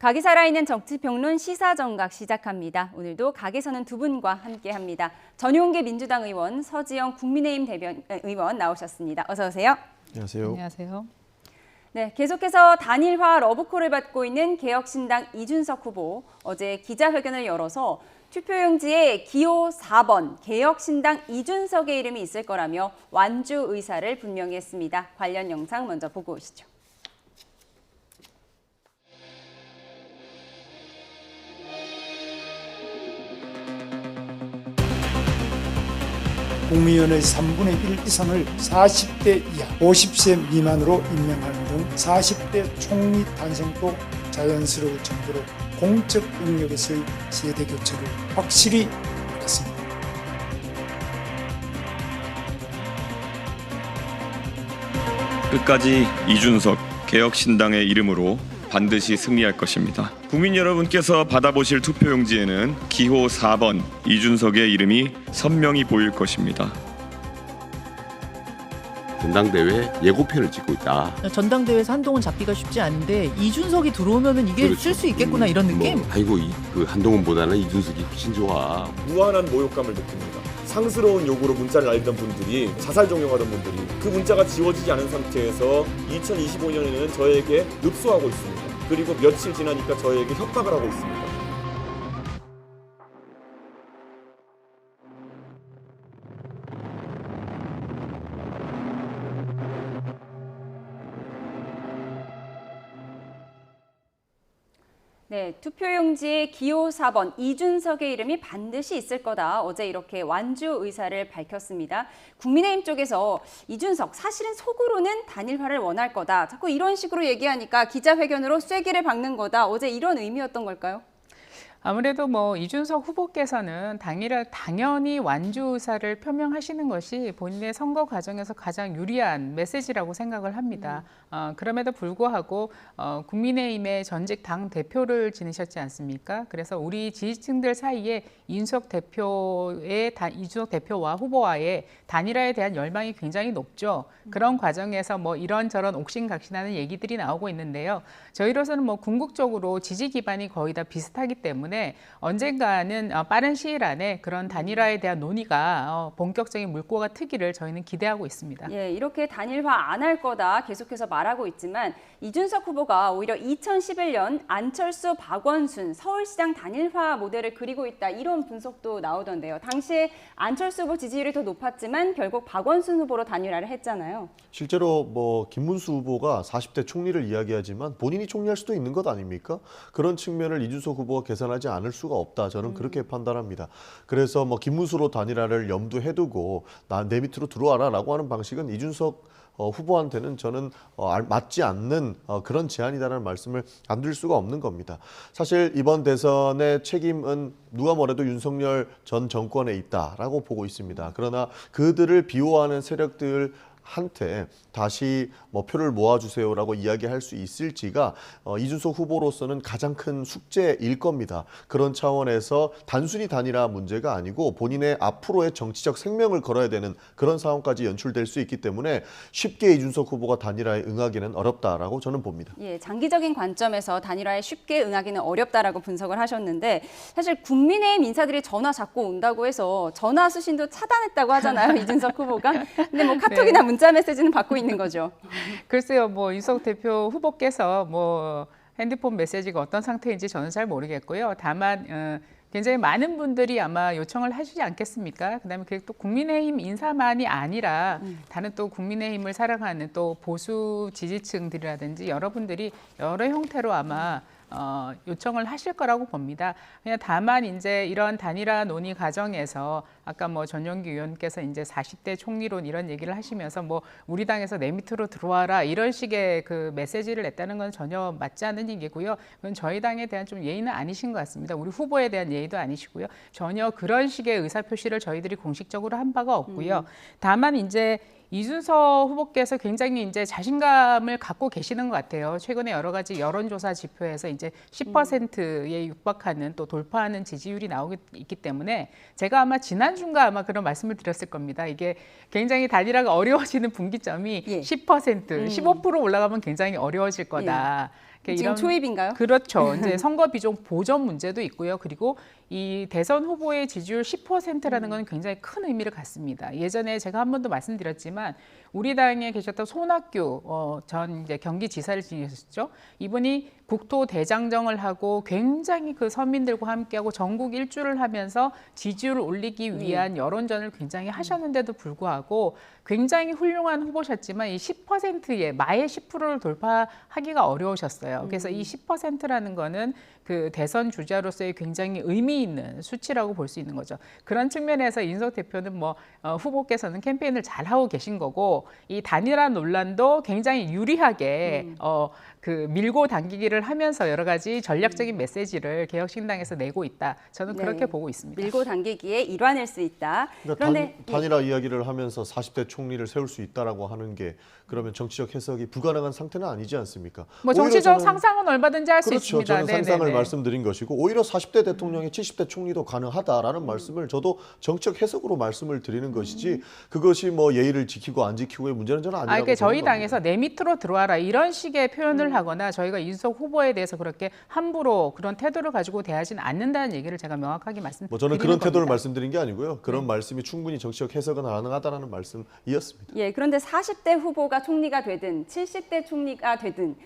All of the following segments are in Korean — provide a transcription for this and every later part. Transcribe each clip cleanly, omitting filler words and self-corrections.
각이 살아있는 정치평론 시사정각 시작합니다. 오늘도 각에서는 두 분과 함께합니다. 전용기 민주당 의원, 서지영 국민의힘 의원 나오셨습니다. 어서 오세요. 안녕하세요. 안녕하세요. 네, 계속해서 단일화 러브콜을 받고 있는 개혁신당 이준석 후보, 어제 기자회견을 열어서 투표용지에 기호 4번 개혁신당 이준석의 이름이 있을 거라며 완주 의사를 분명히 했습니다. 관련 영상 먼저 보고 오시죠. 국무위원의 3분의 1 이상을 40대 이하, 50세 미만으로 임명하는 등 40대 총리 탄생도 자연스러울 정도로 공적 영역에서의 세대 교체를 확실히 하겠습니다. 끝까지 이준석 개혁신당의 이름으로 반드시 승리할 것입니다. 국민 여러분께서 받아보실 투표용지에는 기호 4번 이준석의 이름이 선명히 보일 것입니다. 전당대회 예고편을 찍고 있다. 전당대회에서 한동훈 잡기가 쉽지 않은데 이준석이 들어오면은 이게 그렇죠. 쓸 수 있겠구나 이런 느낌? 아이고 그 한동훈보다는 이준석이 훨씬 좋아. 무한한 모욕감을 느낍니다. 상스러운 욕으로 문자를 날리던 분들이 자살 종용하던 분들이 그 문자가 지워지지 않은 상태에서 2025년에는 저에게 읍소하고 있습니다. 그리고 며칠 지나니까 저에게 협박을 하고 있습니다. 네, 투표용지에 기호 4번 이준석의 이름이 반드시 있을 거다. 어제 이렇게 완주 의사를 밝혔습니다. 국민의힘 쪽에서 이준석 사실은 속으로는 단일화를 원할 거다. 자꾸 이런 식으로 얘기하니까 기자회견으로 쐐기를 박는 거다. 어제 이런 의미였던 걸까요? 아무래도 이준석 후보께서는 당연히 완주 의사를 표명하시는 것이 본인의 선거 과정에서 가장 유리한 메시지라고 생각을 합니다. 그럼에도 불구하고 국민의힘의 전직 당 대표를 지내셨지 않습니까? 그래서 우리 지지층들 사이에 이준석 대표와 후보와의 단일화에 대한 열망이 굉장히 높죠. 그런 과정에서 이런저런 옥신각신하는 얘기들이 나오고 있는데요. 저희로서는 궁극적으로 지지 기반이 거의 다 비슷하기 때문에 언젠가는 빠른 시일 안에 그런 단일화에 대한 논의가 본격적인 물꼬가 트기를 저희는 기대하고 있습니다. 예, 이렇게 단일화 안 할 거다 계속해서 말하고 있지만 이준석 후보가 오히려 2011년 안철수, 박원순 서울시장 단일화 모델을 그리고 있다 이런 분석도 나오던데요. 당시에 안철수 후보 지지율이 더 높았지만 결국 박원순 후보로 단일화를 했잖아요. 실제로 김문수 후보가 40대 총리를 이야기하지만 본인이 총리할 수도 있는 것 아닙니까? 그런 측면을 이준석 후보가 계산하지 않을 수가 없다. 저는 그렇게 판단합니다. 그래서 김문수로 단일화를 염두에 두고 내 밑으로 들어와라라고 하는 방식은 이준석 후보한테는 저는 맞지 않는 그런 제안이다라는 말씀을 안 드릴 수가 없는 겁니다. 사실 이번 대선의 책임은 누가 뭐래도 윤석열 전 정권에 있다라고 보고 있습니다. 그러나 그들을 비호하는 세력들 한테 다시 표를 모아주세요라고 이야기할 수 있을지가 이준석 후보로서는 가장 큰 숙제일 겁니다. 그런 차원에서 단순히 단일화 문제가 아니고 본인의 앞으로의 정치적 생명을 걸어야 되는 그런 상황까지 연출될 수 있기 때문에 쉽게 이준석 후보가 단일화에 응하기는 어렵다라고 저는 봅니다. 예, 장기적인 관점에서 단일화에 쉽게 응하기는 어렵다라고 분석을 하셨는데 사실 국민의힘 인사들이 전화 자꾸 온다고 해서 전화 수신도 차단했다고 하잖아요. 이준석 후보가. 근데 카톡이나 문자 메시지는 받고 있는 거죠. 글쎄요, 이준석 대표 후보께서 핸드폰 메시지가 어떤 상태인지 저는 잘 모르겠고요. 다만 굉장히 많은 분들이 아마 요청을 하시지 않겠습니까? 그다음에 또 국민의힘 인사만이 아니라 다른 또 국민의힘을 사랑하는 또 보수 지지층들이라든지 여러분들이 여러 형태로 아마 요청을 하실 거라고 봅니다. 그냥 다만 이제 이런 단일화 논의 과정에서 아까 전용기 의원께서 이제 40대 총리론 이런 얘기를 하시면서 우리 당에서 내 밑으로 들어와라 이런 식의 그 메시지를 냈다는 건 전혀 맞지 않는 얘기고요. 그건 저희 당에 대한 좀 예의는 아니신 것 같습니다. 우리 후보에 대한 예의도 아니시고요. 전혀 그런 식의 의사표시를 저희들이 공식적으로 한 바가 없고요. 다만 이제 이준석 후보께서 굉장히 이제 자신감을 갖고 계시는 것 같아요. 최근에 여러 가지 여론조사 지표에서 이제 10%에 육박하는 또 돌파하는 지지율이 나오고 있기 때문에 제가 아마 지난주인가 아마 그런 말씀을 드렸을 겁니다. 이게 굉장히 단일화가 어려워지는 분기점이 10%, 15% 올라가면 굉장히 어려워질 거다. 지금 초입인가요? 그렇죠. 이제 선거 비중 보전 문제도 있고요. 그리고 이 대선 후보의 지지율 10%라는 건 굉장히 큰 의미를 갖습니다. 예전에 제가 한 번도 말씀드렸지만 우리 당에 계셨던 손학규 전 이제 경기지사를 지내셨죠. 이분이 국토 대장정을 하고 굉장히 그 서민들과 함께하고 전국 일주를 하면서 지지율을 올리기 위한 여론전을 굉장히 하셨는데도 불구하고 굉장히 훌륭한 후보셨지만 이 10%의 마의 10%를 돌파하기가 어려우셨어요. 그래서 이 10%라는 거는 그 대선 주자로서의 굉장히 의미 있는 수치라고 볼 수 있는 거죠. 그런 측면에서 이준석 대표는 뭐 후보께서는 캠페인을 잘 하고 계신 거고 이 단일화 논란도 굉장히 유리하게 그 밀고 당기기를 하면서 여러 가지 전략적인 메시지를 개혁신당에서 내고 있다. 저는 그렇게 보고 있습니다. 밀고 당기기의 일환일 수 있다. 그러니까 그런데 단일화 이야기를 하면서 40대 총리를 세울 수 있다라고 하는 게 그러면 정치적 해석이 불가능한 상태는 아니지 않습니까? 뭐 정치적 상상은 얼마든지 할 수 그렇죠. 있습니다. 저는 상상을 네네네. 말씀드린 것이고 오히려 40대 대통령이 70대 총리도 가능하다라는 말씀을 저도 정치적 해석으로 말씀을 드리는 것이지 그것이 뭐 예의를 지키고 안 지키고의 문제는 저는 아니라고 그러니까 저희 생각합니다. 당에서 내 밑으로 들어와라 이런 식의 표현을 하거나 저희가 이준석 후보에 대해서 그렇게 함부로 그런 태도를 가지고 대하지는 않는다는 얘기를 제가 명확하게 말씀드리는 뭐 저는 그런 태도를 겁니다. 말씀드린 게 아니고요. 그런 말씀이 충분히 정치적 해석은 가능하다는 말씀이었습니다. 예, 그런데 40대 후보가 총리가 되든 70대 총리가 되든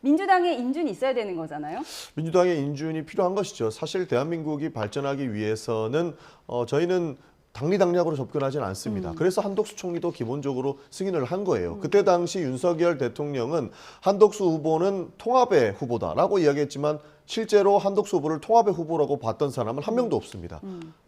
민주당의 인준이 있어야 되는 거잖아요. 민주당의 인준이 필요한 것이죠. 사실 대한민국이 발전하기 위해서는 저희는 당리당략으로 접근하지는 않습니다. 그래서 한덕수 총리도 기본적으로 승인을 한 거예요. 그때 당시 윤석열 대통령은 한덕수 후보는 통합의 후보다라고 이야기했지만 실제로 한덕수 후보를 통합의 후보라고 봤던 사람은 한 명도 없습니다.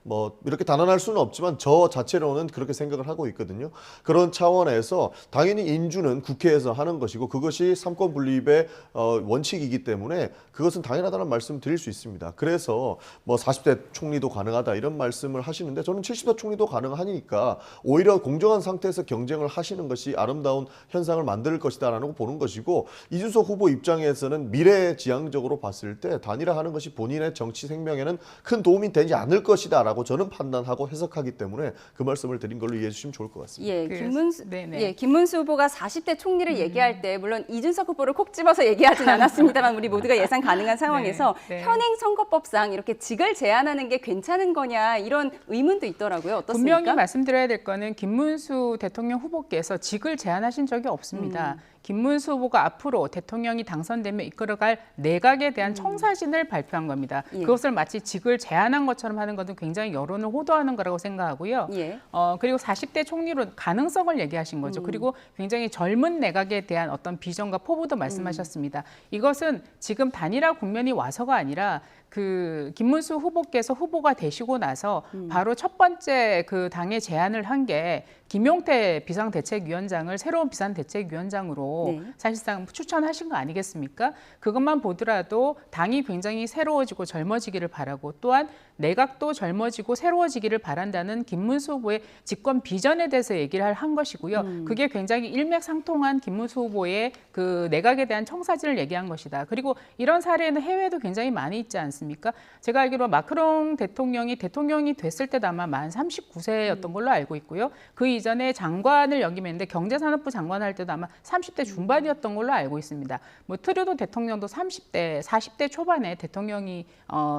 뭐 이렇게 단언할 수는 없지만 저 자체로는 그렇게 생각을 하고 있거든요. 그런 차원에서 당연히 인준은 국회에서 하는 것이고 그것이 삼권 분립의 원칙이기 때문에 그것은 당연하다는 말씀 드릴 수 있습니다. 그래서 뭐 40대 총리도 가능하다 이런 말씀을 하시는데 저는 70대 총리도 가능하니까 오히려 공정한 상태에서 경쟁을 하시는 것이 아름다운 현상을 만들 것이다라는 거 보는 것이고 이준석 후보 입장에서는 미래지향적으로 봤을 때 단일화하는 것이 본인의 정치 생명에는 큰 도움이 되지 않을 것이다라고 저는 판단하고 해석하기 때문에 그 말씀을 드린 걸로 이해해 주시면 좋을 것 같습니다. 예, 네네. 김문수 후보가 40대 총리를 얘기할 때 물론 이준석 후보를 콕 집어서 얘기하진 않았습니다만 우리 모두가 예상 가능한 상황에서 네. 현행 선거법상 이렇게 직을 제한하는 게 괜찮은 거냐 이런 의문도 있더라고요. 어떻습니까? 분명히 말씀드려야 될 거는 김문수 대통령 후보께서 직을 제안하신 적이 없습니다. 김문수 후보가 앞으로 대통령이 당선되면 이끌어갈 내각에 대한 청사진을 발표한 겁니다. 예. 그것을 마치 직을 제안한 것처럼 하는 것은 굉장히 여론을 호도하는 거라고 생각하고요. 예. 그리고 40대 총리로 가능성을 얘기하신 거죠. 그리고 굉장히 젊은 내각에 대한 어떤 비전과 포부도 말씀하셨습니다. 이것은 지금 단일화 국면이 와서가 아니라 그 김문수 후보께서 후보가 되시고 나서 바로 첫 번째 그 당에 제안을 한 게 김용태 비상대책위원장을 새로운 비상대책위원장으로 네. 사실상 추천하신 거 아니겠습니까? 그것만 보더라도 당이 굉장히 새로워지고 젊어지기를 바라고 또한 내각도 젊어지고 새로워지기를 바란다는 김문수 후보의 집권 비전에 대해서 얘기를 한 것이고요. 그게 굉장히 일맥상통한 김문수 후보의 그 내각에 대한 청사진을 얘기한 것이다. 그리고 이런 사례는 해외에도 굉장히 많이 있지 않습니까? 제가 알기로 마크롱 대통령이 됐을 때도 아마 만 39세였던 걸로 알고 있고요. 그 이전에 장관을 역임했는데 경제산업부 장관 할 때도 아마 30대 중반이었던 걸로 알고 있습니다. 뭐 트루도 대통령도 30대, 40대 초반에 대통령이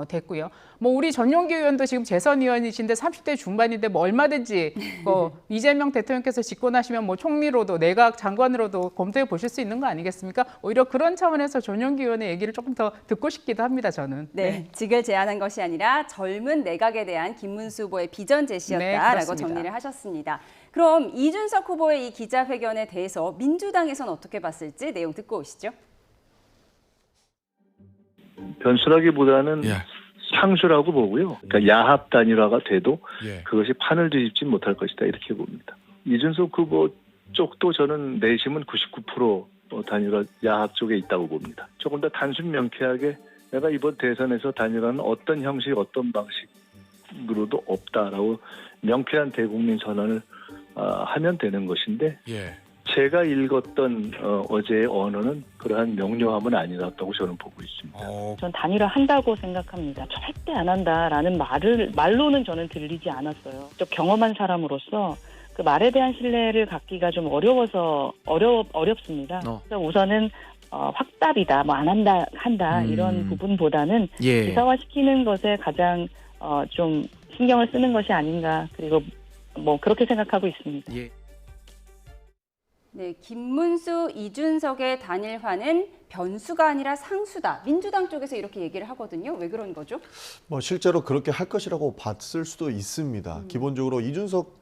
됐고요. 뭐 우리 전용기 의원도 지금 재선 의원이신데 30대 중반인데 뭐 얼마든지 이재명 대통령께서 집권하시면 뭐 총리로도 내각 장관으로도 검토해 보실 수 있는 거 아니겠습니까? 오히려 그런 차원에서 전용기 의원의 얘기를 조금 더 듣고 싶기도 합니다. 저는. 네, 직을 제안한 것이 아니라 젊은 내각에 대한 김문수 후보의 비전 제시였다라고 그렇습니다. 정리를 하셨습니다. 그럼 이준석 후보의 이 기자회견에 대해서 민주당에서는 어떻게 봤을지 내용 듣고 오시죠. 변수라기보다는 상수라고 보고요. 그러니까 야합 단일화가 돼도 그것이 판을 뒤집지 못할 것이다 이렇게 봅니다. 이준석 후보 쪽도 저는 내심은 99% 단일화 야합 쪽에 있다고 봅니다. 조금 더 단순 명쾌하게 내가 이번 대선에서 단일화는 어떤 형식, 어떤 방식으로도 없다라고 명쾌한 대국민 선언을 하면 되는 것인데 제가 읽었던 어제의 언어는 그러한 명료함은 아니었다고 저는 보고 있습니다. 전 단일화 한다고 생각합니다. 절대 안 한다라는 말로는 저는 들리지 않았어요. 좀 경험한 사람으로서 그 말에 대한 신뢰를 갖기가 좀 어렵습니다. 그래서 우선은 확답이다, 뭐 안 한다 이런 부분보다는 기사화시키는 것에 가장 좀 신경을 쓰는 것이 아닌가, 그리고 뭐 그렇게 생각하고 있습니다. 네, 김문수, 이준석의 단일화는 변수가 아니라 상수다. 민주당 쪽에서 이렇게 얘기를 하거든요. 왜 그런 거죠? 뭐 실제로 그렇게 할 것이라고 봤을 수도 있습니다. 기본적으로 이준석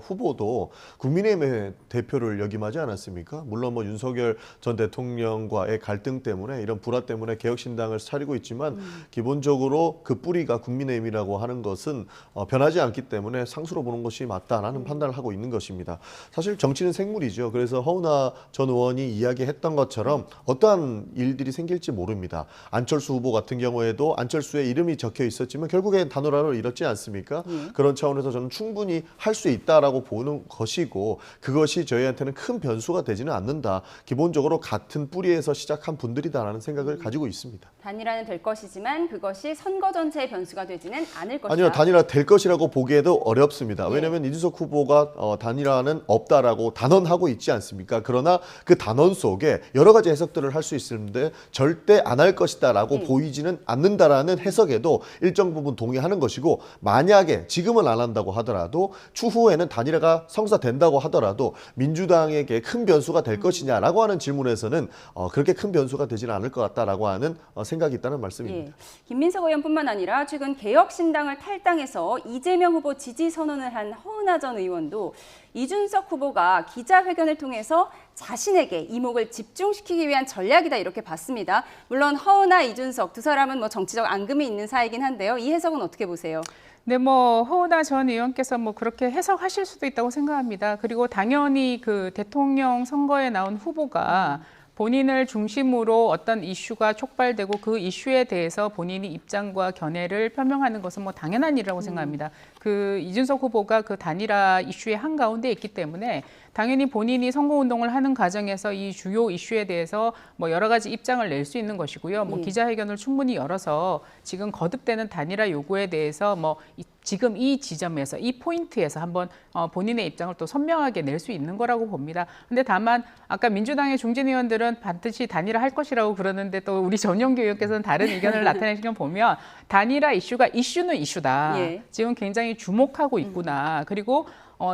후보도 국민의힘의 대표를 역임하지 않았습니까? 물론 뭐 윤석열 전 대통령과의 갈등 때문에 이런 불화 때문에 개혁신당을 차리고 있지만 기본적으로 그 뿌리가 국민의힘이라고 하는 것은 변하지 않기 때문에 상수로 보는 것이 맞다라는 판단을 하고 있는 것입니다. 사실 정치는 생물이죠. 그래서 허은하 전 의원이 이야기했던 것처럼 어떠한 일들이 생길지 모릅니다. 안철수 후보 같은 경우에도 안철수의 이름이 적혀 있었지만 결국엔 단일화를 이뤘지 않습니까? 그런 차원에서 저는 충분히 할 수 있다라고 보는 것이고 그것이 저희한테는 큰 변수가 되지는 않는다. 기본적으로 같은 뿌리에서 시작한 분들이다라는 생각을 가지고 있습니다. 단일화는 될 것이지만 그것이 선거 전체의 변수가 되지는 않을 것이다. 아니요. 단일화 될 것이라고 보기에도 어렵습니다. 왜냐하면 이준석 후보가 단일화는 없다라고 단언하고 있지 않습니까? 그러나 그 단언 속에 여러 가지 해석들을 할 수 있는데 절대 안 할 것이다라고 보이지는 않는다라는 해석에도 일정 부분 동의하는 것이고 만약에 지금은 안 한다고 하더라도 추후에는 단일화가 성사된다고 하더라도 민주당에게 큰 변수가 될 것이냐라고 하는 질문에서는 그렇게 큰 변수가 되지는 않을 것 같다라고 하는 생각이 있다는 말씀입니다. 김민석 의원뿐만 아니라 최근 개혁신당을 탈당해서 이재명 후보 지지 선언을 한 허은하 전 의원도 이준석 후보가 기자회견을 통해서 자신에게 이목을 집중시키기 위한 전략이다 이렇게 봤습니다. 물론 허은하, 이준석 두 사람은 뭐 정치적 앙금이 있는 사이긴 한데요. 이 해석은 어떻게 보세요? 네, 뭐 허은하 전 의원께서 뭐 그렇게 해석하실 수도 있다고 생각합니다. 그리고 당연히 그 대통령 선거에 나온 후보가 본인을 중심으로 어떤 이슈가 촉발되고 그 이슈에 대해서 본인이 입장과 견해를 표명하는 것은 뭐 당연한 일이라고 생각합니다. 그 이준석 후보가 그 단일화 이슈의 한가운데 있기 때문에 당연히 본인이 선거운동을 하는 과정에서 이 주요 이슈에 대해서 뭐 여러 가지 입장을 낼 수 있는 것이고요. 뭐 기자회견을 충분히 열어서 지금 거듭되는 단일화 요구에 대해서 뭐 지금 이 지점에서 이 포인트에서 한번 본인의 입장을 또 선명하게 낼 수 있는 거라고 봅니다. 근데 다만 아까 민주당의 중진 의원들은 반드시 단일화 할 것이라고 그러는데 또 우리 전용기 의원께서는 다른 의견을 나타내신 걸 보면 단일화 이슈가 이슈는 이슈다. 지금 굉장히 주목하고 있구나. 그리고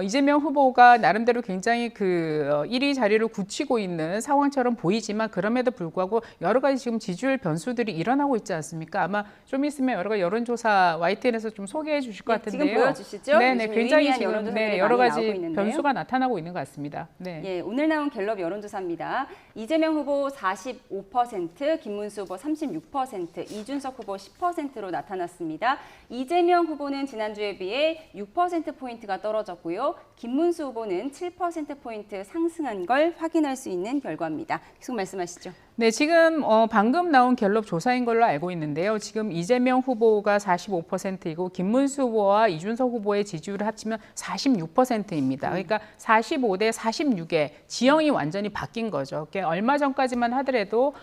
이재명 후보가 나름대로 굉장히 그 1위 자리를 굳히고 있는 상황처럼 보이지만 그럼에도 불구하고 여러 가지 지금 지지율 변수들이 일어나고 있지 않습니까? 아마 좀 있으면 여러 가지 여론조사 YTN에서 좀 소개해 주실 것 같은데요. 지금 보여주시죠? 네, 굉장히 지금 여러 가지 있는데요. 변수가 나타나고 있는 것 같습니다. 네. 예, 오늘 나온 갤럽 여론조사입니다. 이재명 후보 45%, 김문수 후보 36%, 이준석 후보 10%로 나타났습니다. 이재명 후보는 지난주에 비해 6%포인트가 떨어졌고요. 김문수 후보는 7%포인트 상승한 걸 확인할 수 있는 결과입니다. 계속 말씀하시죠. 네, 지금 방금 나온 갤럽 조사인 걸로 알고 있는데요. 지금 이재명 후보가 45%이고 김문수 후보와 이준석 후보의 지지율을 합치면 46%입니다. 그러니까 45대 46의 지형이 완전히 바뀐 거죠. 그러니까 얼마 전까지만 하더라도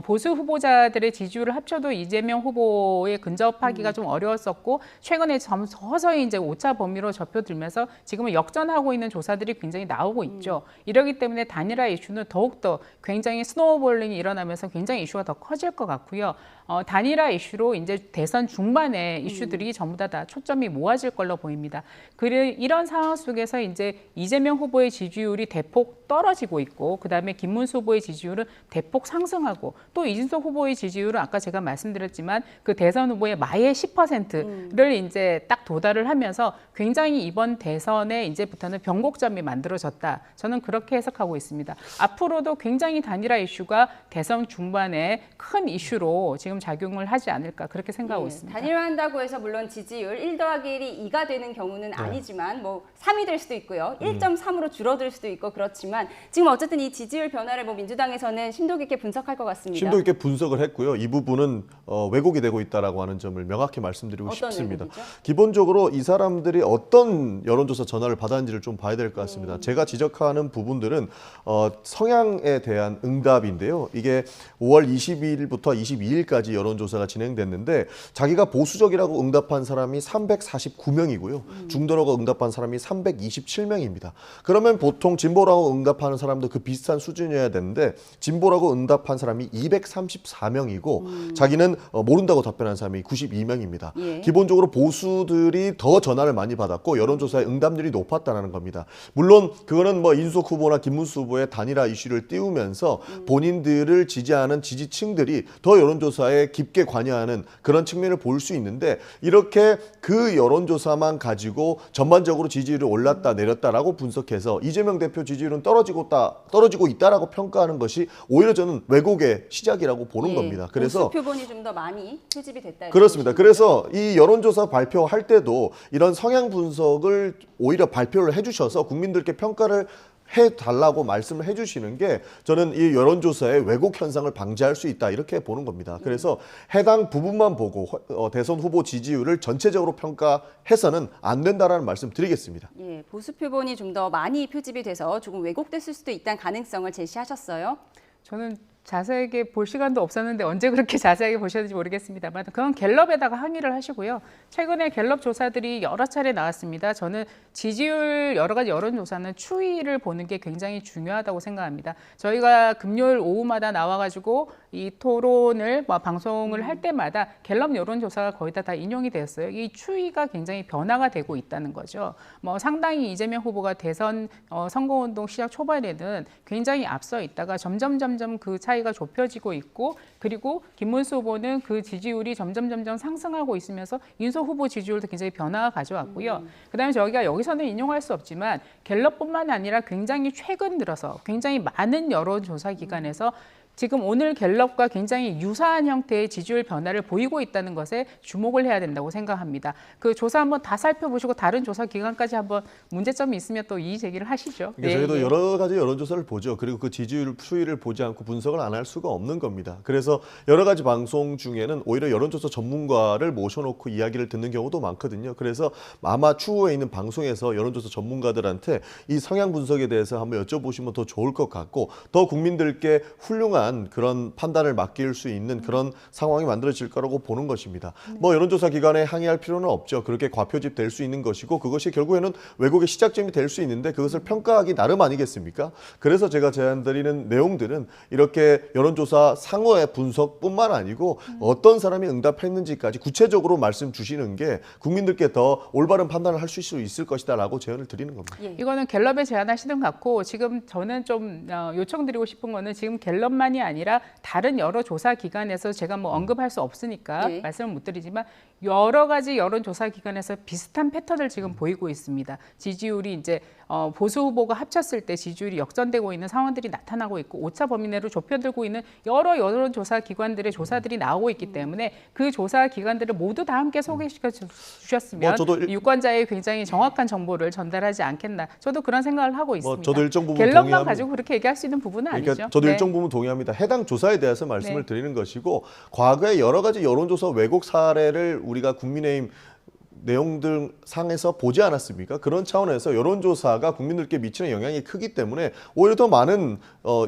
보수 후보자들의 지지율을 합쳐도 이재명 후보에 근접하기가 좀 어려웠었고 최근에 서서히 이제 오차 범위로 접혀들면서 지금은 역전하고 있는 조사들이 굉장히 나오고 있죠. 이러기 때문에 단일화 이슈는 더욱더 굉장히 스노우볼링이 일어나면서 굉장히 이슈가 더 커질 것 같고요. 단일화 이슈로 이제 대선 중반에 이슈들이 전부 다 초점이 모아질 걸로 보입니다. 이런 상황 속에서 이제 이재명 후보의 지지율이 대폭 떨어지고 있고 그다음에 김문수 후보의 지지율은 대폭 상승하고 또 이준석 후보의 지지율은 아까 제가 말씀드렸지만 그 대선 후보의 마의 10%를 이제 딱 도달을 하면서 굉장히 이번 대선에 이제부터는 변곡점이 만들어졌다. 저는 그렇게 해석하고 있습니다. 앞으로도 굉장히 단일화 이슈가 대선 중반에 큰 이슈로 지금 작용을 하지 않을까 그렇게 생각하고 있습니다. 단일화한다고 해서 물론 지지율 1 더하기 1이 2가 되는 경우는 아니지만 뭐 3이 될 수도 있고요. 1.3으로 줄어들 수도 있고 그렇지만 지금 어쨌든 이 지지율 변화를 뭐 민주당에서는 심도 깊게 분석할 것 같습니다. 심도 깊게 분석을 했고요. 이 부분은 왜곡이 되고 있다라고 하는 점을 명확히 말씀드리고 싶습니다. 왜곡이죠? 기본적으로 이 사람들이 어떤 여론조사 전화를 받았는지를 좀 봐야 될 것 같습니다. 제가 지적하는 부분들은 성향에 대한 응답인데요. 이게 5월 22일부터 22일까지 여론조사가 진행됐는데 자기가 보수적이라고 응답한 사람이 349명이고요. 중도라고 응답한 사람이 327명입니다. 그러면 보통 진보라고 응답하는 사람도 그 비슷한 수준이어야 되는데 진보라고 응답한 사람이 234명이고 자기는 모른다고 답변한 사람이 92명입니다. 예. 기본적으로 보수들이 더 전화를 많이 받았고 여론조사의 응답률이 높았다는 겁니다. 물론 그거는 뭐 이준석 후보나 김문수 후보의 단일화 이슈를 띄우면서 본인들을 지지하는 지지층들이 더 여론조사에 깊게 관여하는 그런 측면을 볼 수 있는데 이렇게 그 여론조사만 가지고 전반적으로 지지율이 올랐다 내렸다라고 분석해서 이재명 대표 지지율은 떨어지고 있다라고 평가하는 것이 오히려 저는 왜곡의 시작이라고 보는 예. 겁니다. 그래서 보수 표본이 좀 더 많이 표집이 됐다. 그렇습니다. 그래서 이 여론조사 발표할 때도 이런 성향 분석을 오히려 발표를 해주셔서 국민들께 평가를 해달라고 말씀을 해주시는 게 저는 이 여론조사의 왜곡 현상을 방지할 수 있다 이렇게 보는 겁니다. 그래서 해당 부분만 보고 대선 후보 지지율을 전체적으로 평가해서는 안 된다라는 말씀 드리겠습니다. 예, 보수 표본이 좀 더 많이 표집이 돼서 조금 왜곡됐을 수도 있다는 가능성을 제시하셨어요. 저는 자세하게 볼 시간도 없었는데 언제 그렇게 자세하게 보셨는지 모르겠습니다만 그건 갤럽에다가 항의를 하시고요. 최근에 갤럽 조사들이 여러 차례 나왔습니다. 저는 지지율 여러 가지 여론조사는 추이를 보는 게 굉장히 중요하다고 생각합니다. 저희가 금요일 오후마다 나와가지고 이 토론을 방송을 할 때마다 갤럽 여론조사가 거의 다 인용이 되었어요. 이 추이가 굉장히 변화가 되고 있다는 거죠. 상당히 이재명 후보가 대선 선거운동 시작 초반에는 굉장히 앞서 있다가 점점 그 차이가 좁혀지고 있고 그리고 김문수 후보는 그 지지율이 점점 상승하고 있으면서 윤석 후보 지지율도 굉장히 변화가 가져왔고요. 그다음에 저희가 여기서는 인용할 수 없지만 갤럽뿐만 아니라 굉장히 최근 들어서 굉장히 많은 여론조사 기관에서 지금 오늘 갤럽과 굉장히 유사한 형태의 지지율 변화를 보이고 있다는 것에 주목을 해야 된다고 생각합니다. 그 조사 한번 다 살펴보시고 다른 조사 기관까지 한번 문제점이 있으면 또 이의 제기를 하시죠. 그러니까 저희도 여러 가지 여론조사를 보죠. 그리고 그 지지율 추이를 보지 않고 분석을 안 할 수가 없는 겁니다. 그래서 여러 가지 방송 중에는 오히려 여론조사 전문가를 모셔놓고 이야기를 듣는 경우도 많거든요. 그래서 아마 추후에 있는 방송에서 여론조사 전문가들한테 이 성향 분석에 대해서 한번 여쭤보시면 더 좋을 것 같고 더 국민들께 훌륭한 그런 판단을 맡길 수 있는 그런 상황이 만들어질 거라고 보는 것입니다. 여론조사 기관에 항의할 필요는 없죠. 그렇게 과표집 될 수 있는 것이고 그것이 결국에는 왜곡의 시작점이 될 수 있는데 그것을 평가하기 나름 아니겠습니까? 그래서 제가 제안드리는 내용들은 이렇게 여론조사 상호의 분석뿐만 아니고 어떤 사람이 응답했는지까지 구체적으로 말씀 주시는 게 국민들께 더 올바른 판단을 할 수 있을 것이다라고 제안을 드리는 겁니다. 예. 이거는 갤럽에 제안하시는 것 같고 지금 저는 좀 요청드리고 싶은 거는 지금 갤럽만 아니라 다른 여러 조사 기관에서 제가 언급할 수 없으니까 네. 말씀을 못 드리지만 여러 가지 여론조사 기관에서 비슷한 패턴을 지금 보이고 있습니다. 지지율이 이제 보수 후보가 합쳤을 때 지지율이 역전되고 있는 상황들이 나타나고 있고 오차 범위 내로 좁혀들고 있는 여러 여론조사 기관들의 조사들이 나오고 있기 때문에 그 조사 기관들을 모두 다 함께 소개시켜 주셨으면 유권자의 굉장히 정확한 정보를 전달하지 않겠나. 저도 그런 생각을 하고 있습니다. 저도 일정 부분 갤럽만 가지고 그렇게 얘기할 수 있는 부분은 아니죠. 저도 일정 부분 동의합니다. 해당 조사에 대해서 말씀을 드리는 것이고 과거에 여러 가지 여론조사 왜곡 사례를 우리가 국민의힘 내용들 상에서 보지 않았습니까? 그런 차원에서 여론조사가 국민들께 미치는 영향이 크기 때문에 오히려 더 많은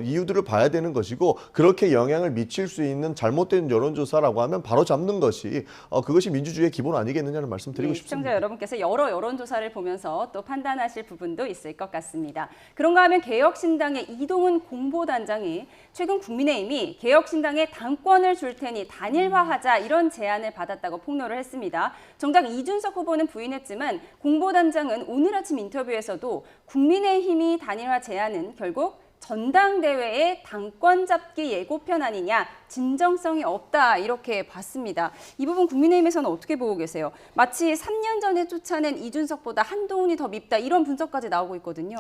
이유들을 봐야 되는 것이고 그렇게 영향을 미칠 수 있는 잘못된 여론조사라고 하면 바로 잡는 것이 그것이 민주주의의 기본 아니겠느냐는 말씀드리고 싶습니다. 시청자 여러분께서 여러 여론조사를 보면서 또 판단하실 부분도 있을 것 같습니다. 그런가 하면 개혁신당의 이동훈 공보단장이 최근 국민의힘이 개혁신당에 당권을 줄 테니 단일화하자 이런 제안을 받았다고 폭로를 했습니다. 정작 이준석 후보는 부인했지만 공보단장은 오늘 아침 인터뷰에서도 국민의힘이 단일화 제안은 결국 전당대회의 당권 잡기 예고편 아니냐, 진정성이 없다 이렇게 봤습니다. 이 부분 국민의힘에서는 어떻게 보고 계세요? 마치 3년 전에 쫓아낸 이준석보다 한동훈이 더 밉다 이런 분석까지 나오고 있거든요.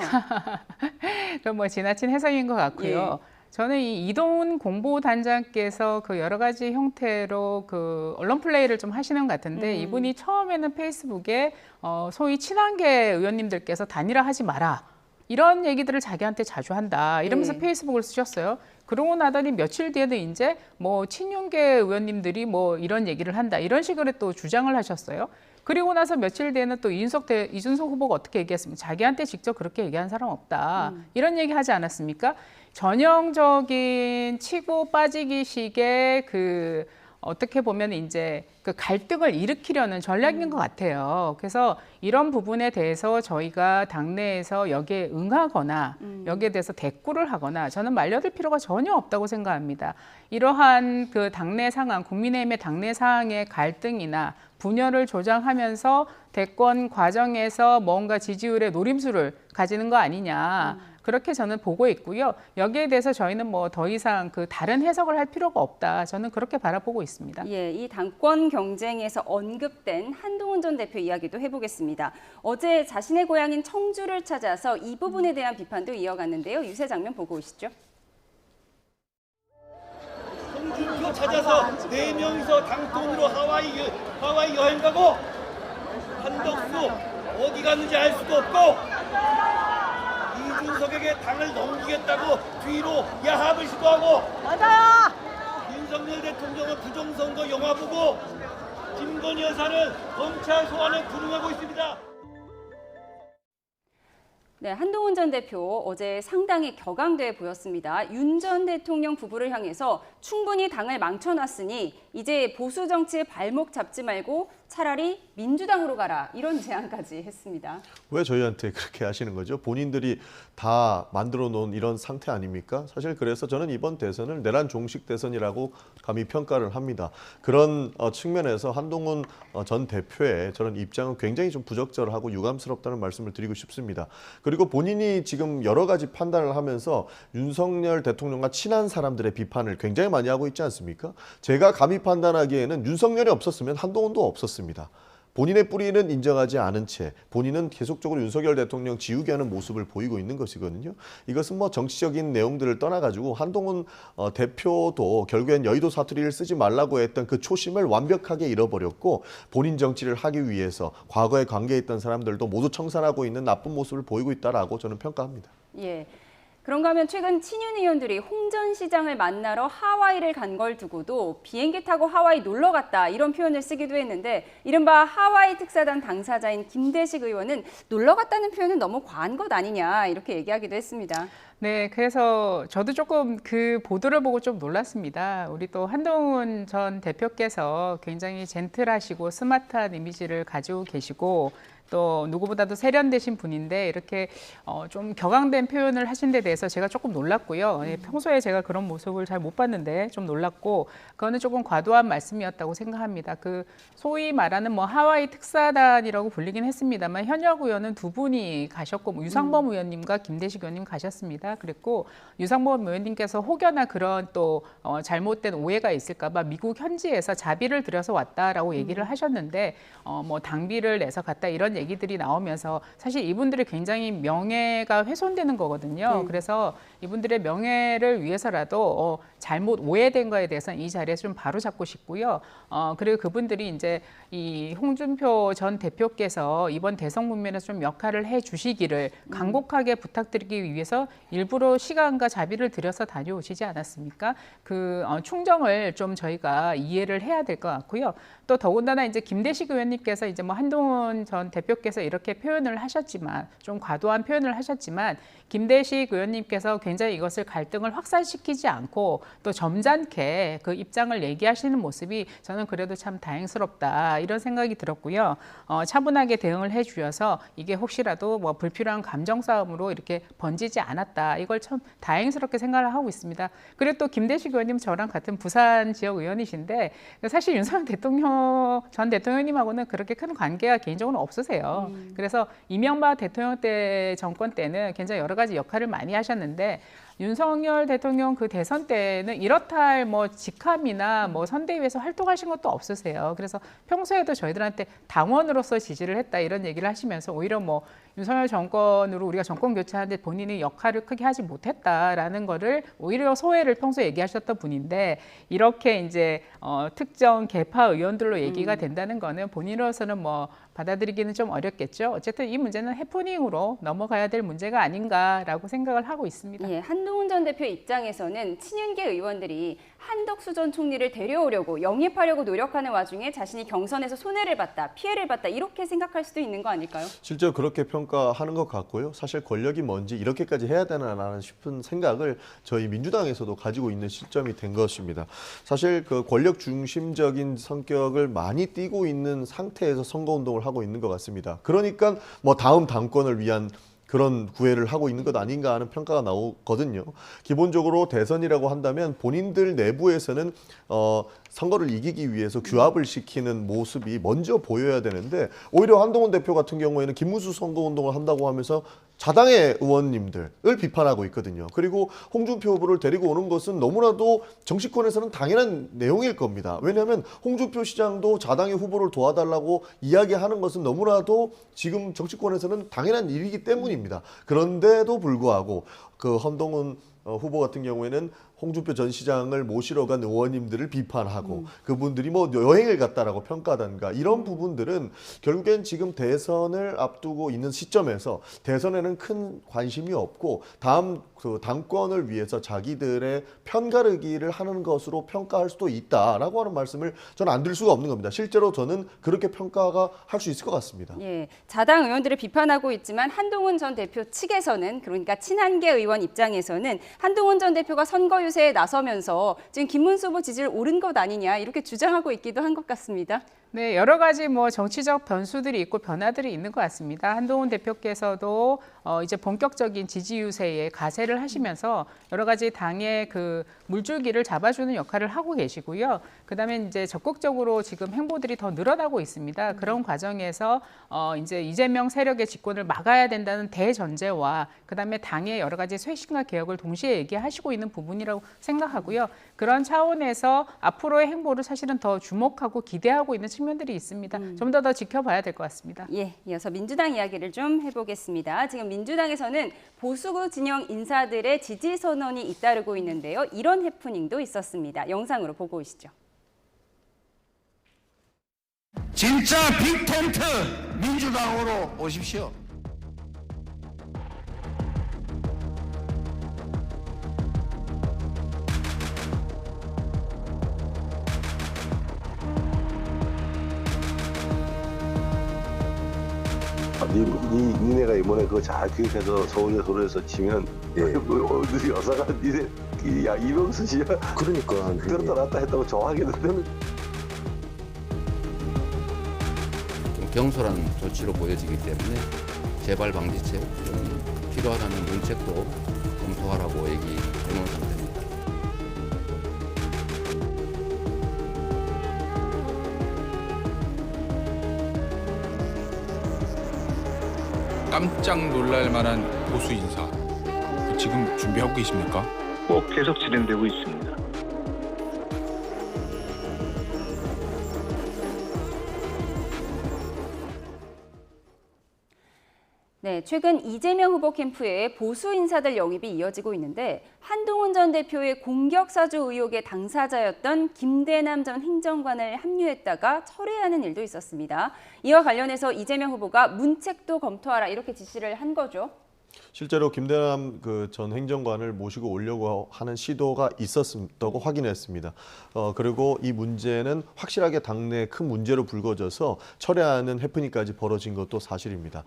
그럼 지나친 해석인 것 같고요. 예. 저는 이 이동훈 공보단장께서 그 여러 가지 형태로 그 언론 플레이를 좀 하시는 것 같은데 이분이 처음에는 페이스북에 소위 친한계 의원님들께서 단일화하지 마라. 이런 얘기들을 자기한테 자주 한다 이러면서 네. 페이스북을 쓰셨어요. 그러고 나더니 며칠 뒤에는 이제 뭐 친윤계 의원님들이 뭐 이런 얘기를 한다 이런 식으로 또 주장을 하셨어요. 그리고 나서 며칠 뒤에는 또 이준석 후보가 어떻게 얘기했습니까? 자기한테 직접 그렇게 얘기한 사람 없다. 이런 얘기 하지 않았습니까? 전형적인 치고 빠지기식의 그 어떻게 보면 이제 그 갈등을 일으키려는 전략인 것 같아요. 그래서 이런 부분에 대해서 저희가 당내에서 여기에 응하거나 여기에 대해서 대꾸를 하거나 저는 말려들 필요가 전혀 없다고 생각합니다. 이러한 그 당내 상황, 국민의힘의 당내 상황의 갈등이나 분열을 조장하면서 대권 과정에서 뭔가 지지율의 노림수를 가지는 거 아니냐. 그렇게 저는 보고 있고요. 여기에 대해서 저희는 뭐 더 이상 그 다른 해석을 할 필요가 없다. 저는 그렇게 바라보고 있습니다. 예, 이 당권 경쟁에서 언급된 한동훈 전 대표 이야기도 해보겠습니다. 어제 자신의 고향인 청주를 찾아서 이 부분에 대한 비판도 이어갔는데요. 유세 장면 보고 오시죠. 홍준표 찾아서 4명이서 당통으로 하와이 여행 가고 한덕수 어디 갔는지 알 수도 없고 이준석에게 당을 넘기겠다고 뒤로 야합을 시도하고 맞아요. 윤석열 대통령은 부정선거 영화 보고 김건희 여사는 검찰 소환에 불응하고 있습니다. 네, 한동훈 전 대표 어제 상당히 격앙돼 보였습니다. 윤 전 대통령 부부를 향해서 충분히 당을 망쳐놨으니 이제 보수 정치에 발목 잡지 말고 차라리 민주당으로 가라 이런 제안까지 했습니다. 왜 저희한테 그렇게 하시는 거죠? 본인들이 다 만들어 놓은 이런 상태 아닙니까? 사실 그래서 저는 이번 대선을 내란 종식 대선이라고 감히 평가를 합니다. 그런 측면에서 한동훈 전 대표의 저는 입장은 굉장히 좀 부적절하고 유감스럽다는 말씀을 드리고 싶습니다. 그리고 본인이 지금 여러 가지 판단을 하면서 윤석열 대통령과 친한 사람들의 비판을 굉장히 많이 하고 있지 않습니까? 제가 감히 판단하기에는 윤석열이 없었으면 한동훈도 없었습니다. 본인의 뿌리는 인정하지 않은 채 본인은 계속적으로 윤석열 대통령 지우게 하는 모습을 보이고 있는 것이거든요. 이것은 뭐 정치적인 내용들을 떠나가지고 한동훈 대표도 결국엔 여의도 사투리를 쓰지 말라고 했던 그 초심을 완벽하게 잃어버렸고 본인 정치를 하기 위해서 과거에 관계에 있던 사람들도 모두 청산하고 있는 나쁜 모습을 보이고 있다라고 저는 평가합니다. 예. 그런가 하면 최근 친윤 의원들이 홍 전 시장을 만나러 하와이를 간 걸 두고도 비행기 타고 하와이 놀러 갔다 이런 표현을 쓰기도 했는데 이른바 하와이 특사단 당사자인 김대식 의원은 놀러 갔다는 표현은 너무 과한 것 아니냐 이렇게 얘기하기도 했습니다. 네, 그래서 저도 조금 그 보도를 보고 좀 놀랐습니다. 우리 또 한동훈 전 대표께서 굉장히 젠틀하시고 스마트한 이미지를 가지고 계시고 또 누구보다도 세련되신 분인데 이렇게 좀 격앙된 표현을 하신 데 대해서 제가 조금 놀랐고요. 평소에 제가 그런 모습을 잘 못 봤는데 좀 놀랐고 그거는 조금 과도한 말씀이었다고 생각합니다. 그 소위 말하는 뭐 하와이 특사단이라고 불리긴 했습니다만 현역 의원은 두 분이 가셨고 뭐 유상범 의원님과 김대식 의원님 가셨습니다. 그랬고 유상범 의원님께서 혹여나 그런 또 잘못된 오해가 있을까 봐 미국 현지에서 자비를 들여서 왔다라고 얘기를 하셨는데 뭐 당비를 내서 갔다 이런 얘기들이 나오면서 사실 이분들이 굉장히 명예가 훼손되는 거거든요. 그래서 이분들의 명예를 위해서라도 잘못 오해된 거에 대해서는 이 자리에서 좀 바로잡고 싶고요. 그리고 그분들이 이제 이 홍준표 전 대표께서 이번 대선 국면에서 좀 역할을 해 주시기를 간곡하게 부탁드리기 위해서 일부러 시간과 자비를 들여서 다녀오시지 않았습니까? 그 충정을 좀 저희가 이해를 해야 될 것 같고요. 또 더군다나 이제 김대식 의원님께서 이제 뭐 한동훈 전 대표께서 이렇게 표현을 하셨지만 좀 과도한 표현을 하셨지만 김대식 의원님께서 굉장히 이것을 갈등을 확산시키지 않고 또 점잖게 그 입장을 얘기하시는 모습이 저는 그래도 참 다행스럽다 이런 생각이 들었고요. 차분하게 대응을 해주셔서 이게 혹시라도 뭐 불필요한 감정 싸움으로 이렇게 번지지 않았다 이걸 참 다행스럽게 생각을 하고 있습니다. 그리고 또 김대식 의원님 저랑 같은 부산 지역 의원이신데 사실 윤석열 전 대통령님하고는 그렇게 큰 관계가 개인적으로 없으세요. 그래서 이명박 대통령 때 정권 때는 굉장히 여러 가지 역할을 많이 하셨는데 윤석열 대통령 그 대선 때는 이렇다 할 뭐 직함이나 뭐 선대위에서 활동하신 것도 없으세요. 그래서 평소에도 저희들한테 당원으로서 지지를 했다 이런 얘기를 하시면서 오히려 뭐 윤석열 정권으로 우리가 정권 교체하는데 본인이 역할을 크게 하지 못했다라는 거를 오히려 소회를 평소에 얘기하셨던 분인데 이렇게 이제 특정 계파 의원들로 얘기가 된다는 거는 본인으로서는 뭐 받아들이기는 좀 어렵겠죠. 어쨌든 이 문제는 해프닝으로 넘어가야 될 문제가 아닌가라고 생각을 하고 있습니다. 예, 한동훈 전 대표 입장에서는 친윤계 의원들이 한덕수 전 총리를 데려오려고 영입하려고 노력하는 와중에 자신이 경선에서 손해를 봤다, 피해를 봤다 이렇게 생각할 수도 있는 거 아닐까요? 실제로 그렇게 평가하는 것 같고요. 사실 권력이 뭔지 이렇게까지 해야 되나라는 싶은 생각을 저희 민주당에서도 가지고 있는 시점이 된 것입니다. 사실 그 권력 중심적인 성격을 많이 띠고 있는 상태에서 선거운동을 하고 있는 것 같습니다. 그러니까 뭐 다음 당권을 위한 그런 구애를 하고 있는 것 아닌가 하는 평가가 나오거든요. 기본적으로 대선이라고 한다면 본인들 내부에서는 선거를 이기기 위해서 규합을 시키는 모습이 먼저 보여야 되는데 오히려 한동훈 대표 같은 경우에는 김문수 선거운동을 한다고 하면서 자당의 의원님들을 비판하고 있거든요. 그리고 홍준표 후보를 데리고 오는 것은 너무나도 정치권에서는 당연한 내용일 겁니다. 왜냐하면 홍준표 시장도 자당의 후보를 도와달라고 이야기하는 것은 너무나도 지금 정치권에서는 당연한 일이기 때문입니다. 그런데도 불구하고 그 한동훈 후보 같은 경우에는 홍준표 전 시장을 모시러 간 의원님들을 비판하고 그분들이 뭐 여행을 갔다라고 평가하던가 이런 부분들은 결국엔 지금 대선을 앞두고 있는 시점에서 대선에는 큰 관심이 없고 다음 그 당권을 위해서 자기들의 편가르기를 하는 것으로 평가할 수도 있다라고 하는 말씀을 저는 안 드릴 수가 없는 겁니다. 실제로 저는 그렇게 평가가 할 수 있을 것 같습니다. 예, 자당 의원들을 비판하고 있지만 한동훈 전 대표 측에서는 그러니까 친한계 의원 입장에서는 한동훈 전 대표가 선거 유세에 나서면서 지금 김문수 후보 지지를 오른 것 아니냐 이렇게 주장하고 있기도 한 것 같습니다. 네, 여러 가지 뭐 정치적 변수들이 있고 변화들이 있는 것 같습니다. 한동훈 대표께서도 이제 본격적인 지지 유세에 가세를 하시면서 여러 가지 당의 그 물줄기를 잡아주는 역할을 하고 계시고요. 그다음에 이제 적극적으로 지금 행보들이 더 늘어나고 있습니다. 그런 과정에서 이제 이재명 세력의 집권을 막아야 된다는 대전제와 그다음에 당의 여러 가지 쇄신과 개혁을 동시에 얘기하시고 있는 부분이라고 생각하고요. 그런 차원에서 앞으로의 행보를 사실은 더 주목하고 기대하고 있는 측면들이 있습니다. 좀 더 지켜봐야 될 것 같습니다. 예, 이어서 민주당 이야기를 좀 해보겠습니다. 지금 민주당에서는 보수 진영 인사들의 지지 선언이 잇따르고 있는데요. 이런 해프닝도 있었습니다. 영상으로 보고 오시죠. 진짜 빅텐트 민주당으로 오십시오. 니네가 이번에 그거 잘 기획해서 서울에 소리에서 치면 어디 여사가 니네 야 이병수 씨야 그러니까 들었다 놨다 했다고 좋아하겠는데 좀 경솔한 조치로 보여지기 때문에 재발 방지책 필요하다는 문책도 검토하라고 얘기해놓은 상태입니다. 깜짝 놀랄 만한 보수 인사 지금 준비하고 계십니까? 계속 진행되고 있습니다. 네, 최근 이재명 후보 캠프에 보수 인사들 영입이 이어지고 있는데 한동훈 전 대표의 공격 사주 의혹의 당사자였던 김대남 전 행정관을 합류했다가 철회하는 일도 있었습니다. 이와 관련해서 이재명 후보가 문책도 검토하라 이렇게 지시를 한 거죠. 실제로 김대남 그 전 행정관을 모시고 오려고 하는 시도가 있었다고 확인했습니다. 그리고 이 문제는 확실하게 당내에 큰 문제로 불거져서 철회하는 해프닝까지 벌어진 것도 사실입니다.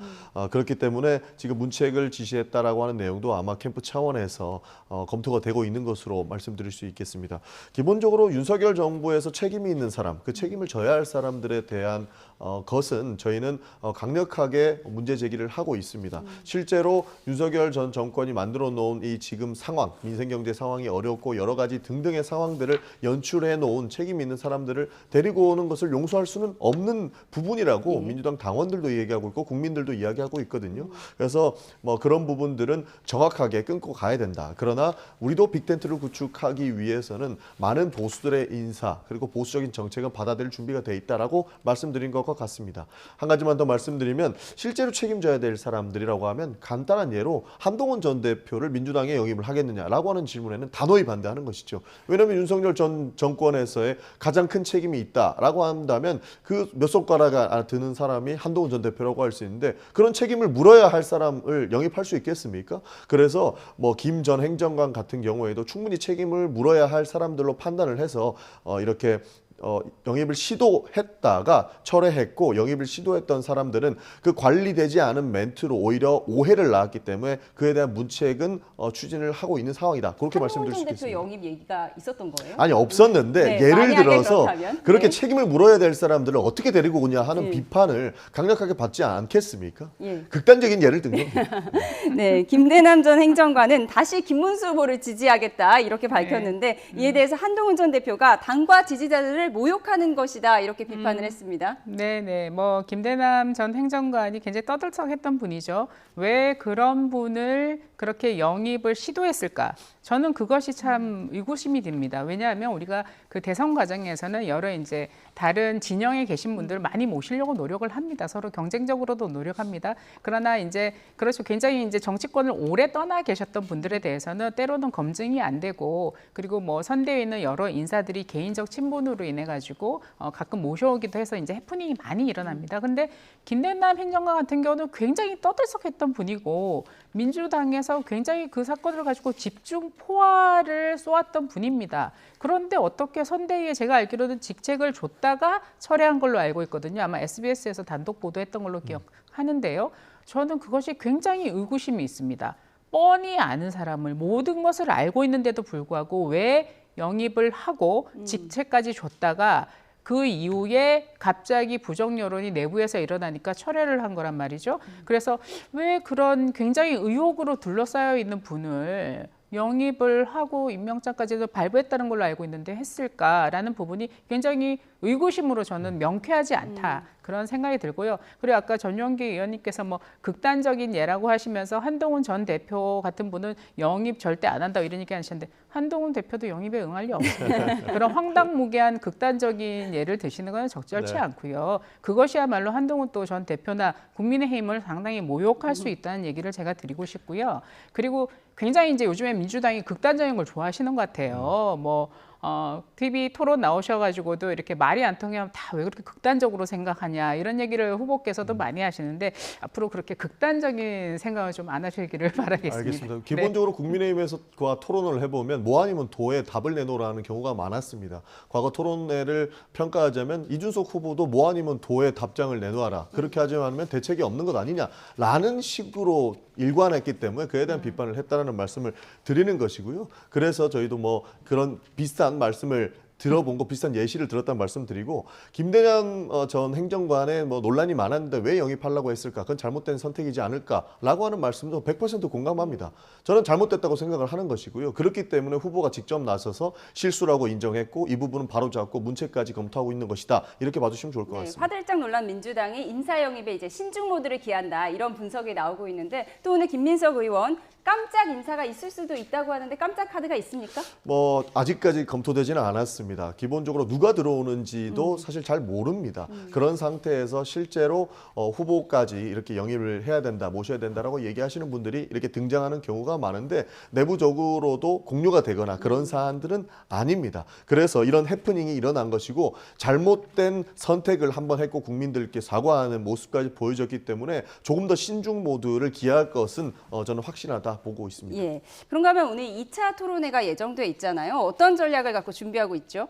그렇기 때문에 지금 문책을 지시했다라고 하는 내용도 아마 캠프 차원에서 검토가 되고 있는 것으로 말씀드릴 수 있겠습니다. 기본적으로 윤석열 정부에서 책임이 있는 사람, 그 책임을 져야 할 사람들에 대한 것은 저희는 강력하게 문제 제기를 하고 있습니다. 실제로 윤석열 전 정권이 만들어 놓은 이 지금 상황, 민생 경제 상황이 어렵고 여러 가지 등등의 상황들을 연출해 놓은 책임 있는 사람들을 데리고 오는 것을 용서할 수는 없는 부분이라고 민주당 당원들도 얘기하고 있고 국민들도 이야기하고 있거든요. 그래서 뭐 그런 부분들은 정확하게 끊고 가야 된다. 그러나 우리도 빅텐트를 구축하기 위해서는 많은 보수들의 인사 그리고 보수적인 정책은 받아들일 준비가 돼 있다라고 말씀드린 것과 같습니다. 한 가지만 더 말씀드리면 실제로 책임져야 될 사람들이라고 하면 간단한 예로 한동훈 전 대표를 민주당에 영입을 하겠느냐라고 하는 질문에는 단호히 반대하는 것이죠. 왜냐하면 윤석열 전 정권에서의 가장 큰 책임이 있다라고 한다면 그 몇 손가락 드는 사람이 한동훈 전 대표라고 할 수 있는데 그런 책임을 물어야 할 사람을 영입할 수 있겠습니까? 그래서 뭐 김 전 행정관 같은 경우에도 충분히 책임을 물어야 할 사람들로 판단을 해서 이렇게 영입을 시도했다가 철회했고 영입을 시도했던 사람들은 그 관리되지 않은 멘트로 오히려 오해를 낳았기 때문에 그에 대한 문책은 추진을 하고 있는 상황이다. 그렇게 말씀드릴 수 있습니다. 대표 영입 얘기가 있었던 거예요? 아니 없었는데 예를 들어서 그렇게 책임을 물어야 될 사람들을 어떻게 데리고 오냐 하는 비판을 강력하게 받지 않겠습니까? 극단적인 예를 든 겁니다. 네, 김대남 전 행정관은 다시 김문수 후보를 지지하겠다 이렇게 밝혔는데 이에 대해서 한동훈 전 대표가 당과 지지자들을 모욕하는 것이다 이렇게 비판을 했습니다. 네네, 뭐 김대남 전 행정관이 굉장히 떠들썩했던 분이죠. 왜 그런 분을 그렇게 영입을 시도했을까? 저는 그것이 참 의구심이 듭니다. 왜냐하면 우리가 그 대선 과정에서는 여러 이제 다른 진영에 계신 분들을 많이 모시려고 노력을 합니다. 서로 경쟁적으로도 노력합니다. 그러나 이제 그렇죠. 굉장히 이제 정치권을 오래 떠나 계셨던 분들에 대해서는 때로는 검증이 안 되고 그리고 뭐 선대위에 있는 여러 인사들이 개인적 친분으로 인해 가지고 가끔 모셔오기도 해서 이제 해프닝이 많이 일어납니다. 근데 김대남 행정관 같은 경우는 굉장히 떠들썩했던 분이고 민주당에서 굉장히 그 사건을 가지고 집중 포화를 쏘았던 분입니다. 그런데 어떻게 선대위에 제가 알기로는 직책을 줬다가 철회한 걸로 알고 있거든요. 아마 SBS에서 단독 보도했던 걸로 기억하는데요. 저는 그것이 굉장히 의구심이 있습니다. 뻔히 아는 사람을 모든 것을 알고 있는데도 불구하고 왜 영입을 하고 직책까지 줬다가 그 이후에 갑자기 부정 여론이 내부에서 일어나니까 철회를 한 거란 말이죠. 그래서 왜 그런 굉장히 의혹으로 둘러싸여 있는 분을 영입을 하고 임명장까지도 발부했다는 걸로 알고 있는데 했을까라는 부분이 굉장히 의구심으로 저는 명쾌하지 않다. 그런 생각이 들고요. 그리고 아까 전용기 의원님께서 뭐 극단적인 예라고 하시면서 한동훈 전 대표 같은 분은 영입 절대 안 한다 이런 얘기 하시는데 한동훈 대표도 영입에 응할 리 없습니다. 그런 황당무계한 극단적인 예를 드시는 건 적절치 않고요. 그것이야말로 한동훈 또 전 대표나 국민의힘을 상당히 모욕할 수 있다는 얘기를 제가 드리고 싶고요. 그리고 굉장히 이제 요즘에 민주당이 극단적인 걸 좋아하시는 것 같아요. 뭐 TV 토론 나오셔가지고도 이렇게 말이 안 통하면 다 왜 그렇게 극단적으로 생각하냐 이런 얘기를 후보께서도 많이 하시는데 앞으로 그렇게 극단적인 생각을 좀 안 하시기를 바라겠습니다. 알겠습니다. 기본적으로 국민의힘에서 토론을 해보면 뭐 아니면 도에 답을 내놓으라는 경우가 많았습니다. 과거 토론회를 평가하자면 이준석 후보도 뭐 아니면 도에 답장을 내놓아라. 그렇게 하지 않으면 대책이 없는 것 아니냐라는 식으로 일관했기 때문에 그에 대한 비판을 했다는 말씀을 드리는 것이고요. 그래서 저희도 뭐 그런 비슷한 말씀을 들어본 거 비슷한 예시를 들었다는 말씀드리고 김대남 전 행정관의 뭐 논란이 많았는데 왜 영입하려고 했을까? 그건 잘못된 선택이지 않을까라고 하는 말씀도 100% 공감합니다. 저는 잘못됐다고 생각을 하는 것이고요. 그렇기 때문에 후보가 직접 나서서 실수라고 인정했고 이 부분은 바로잡고 문책까지 검토하고 있는 것이다. 이렇게 봐주시면 좋을 것 같습니다. 화들짝 놀란 민주당이 인사 영입에 이제 신중 모드를 기한다 이런 분석이 나오고 있는데 또 오늘 김민석 의원 깜짝 인사가 있을 수도 있다고 하는데 깜짝 카드가 있습니까? 뭐 아직까지 검토되지는 않았습니다. 기본적으로 누가 들어오는지도 사실 잘 모릅니다. 그런 상태에서 실제로 후보까지 이렇게 영입을 해야 된다, 모셔야 된다라고 얘기하시는 분들이 이렇게 등장하는 경우가 많은데 내부적으로도 공유가 되거나 그런 사안들은 아닙니다. 그래서 이런 해프닝이 일어난 것이고 잘못된 선택을 한번 했고 국민들께 사과하는 모습까지 보여졌기 때문에 조금 더 신중 모드를 기할 것은 저는 확실하다 보고 있습니다. 예. 그런가 하면 오늘 2차 토론회가 예정돼 있잖아요. 어떤 전략을 갖고 준비하고 있죠?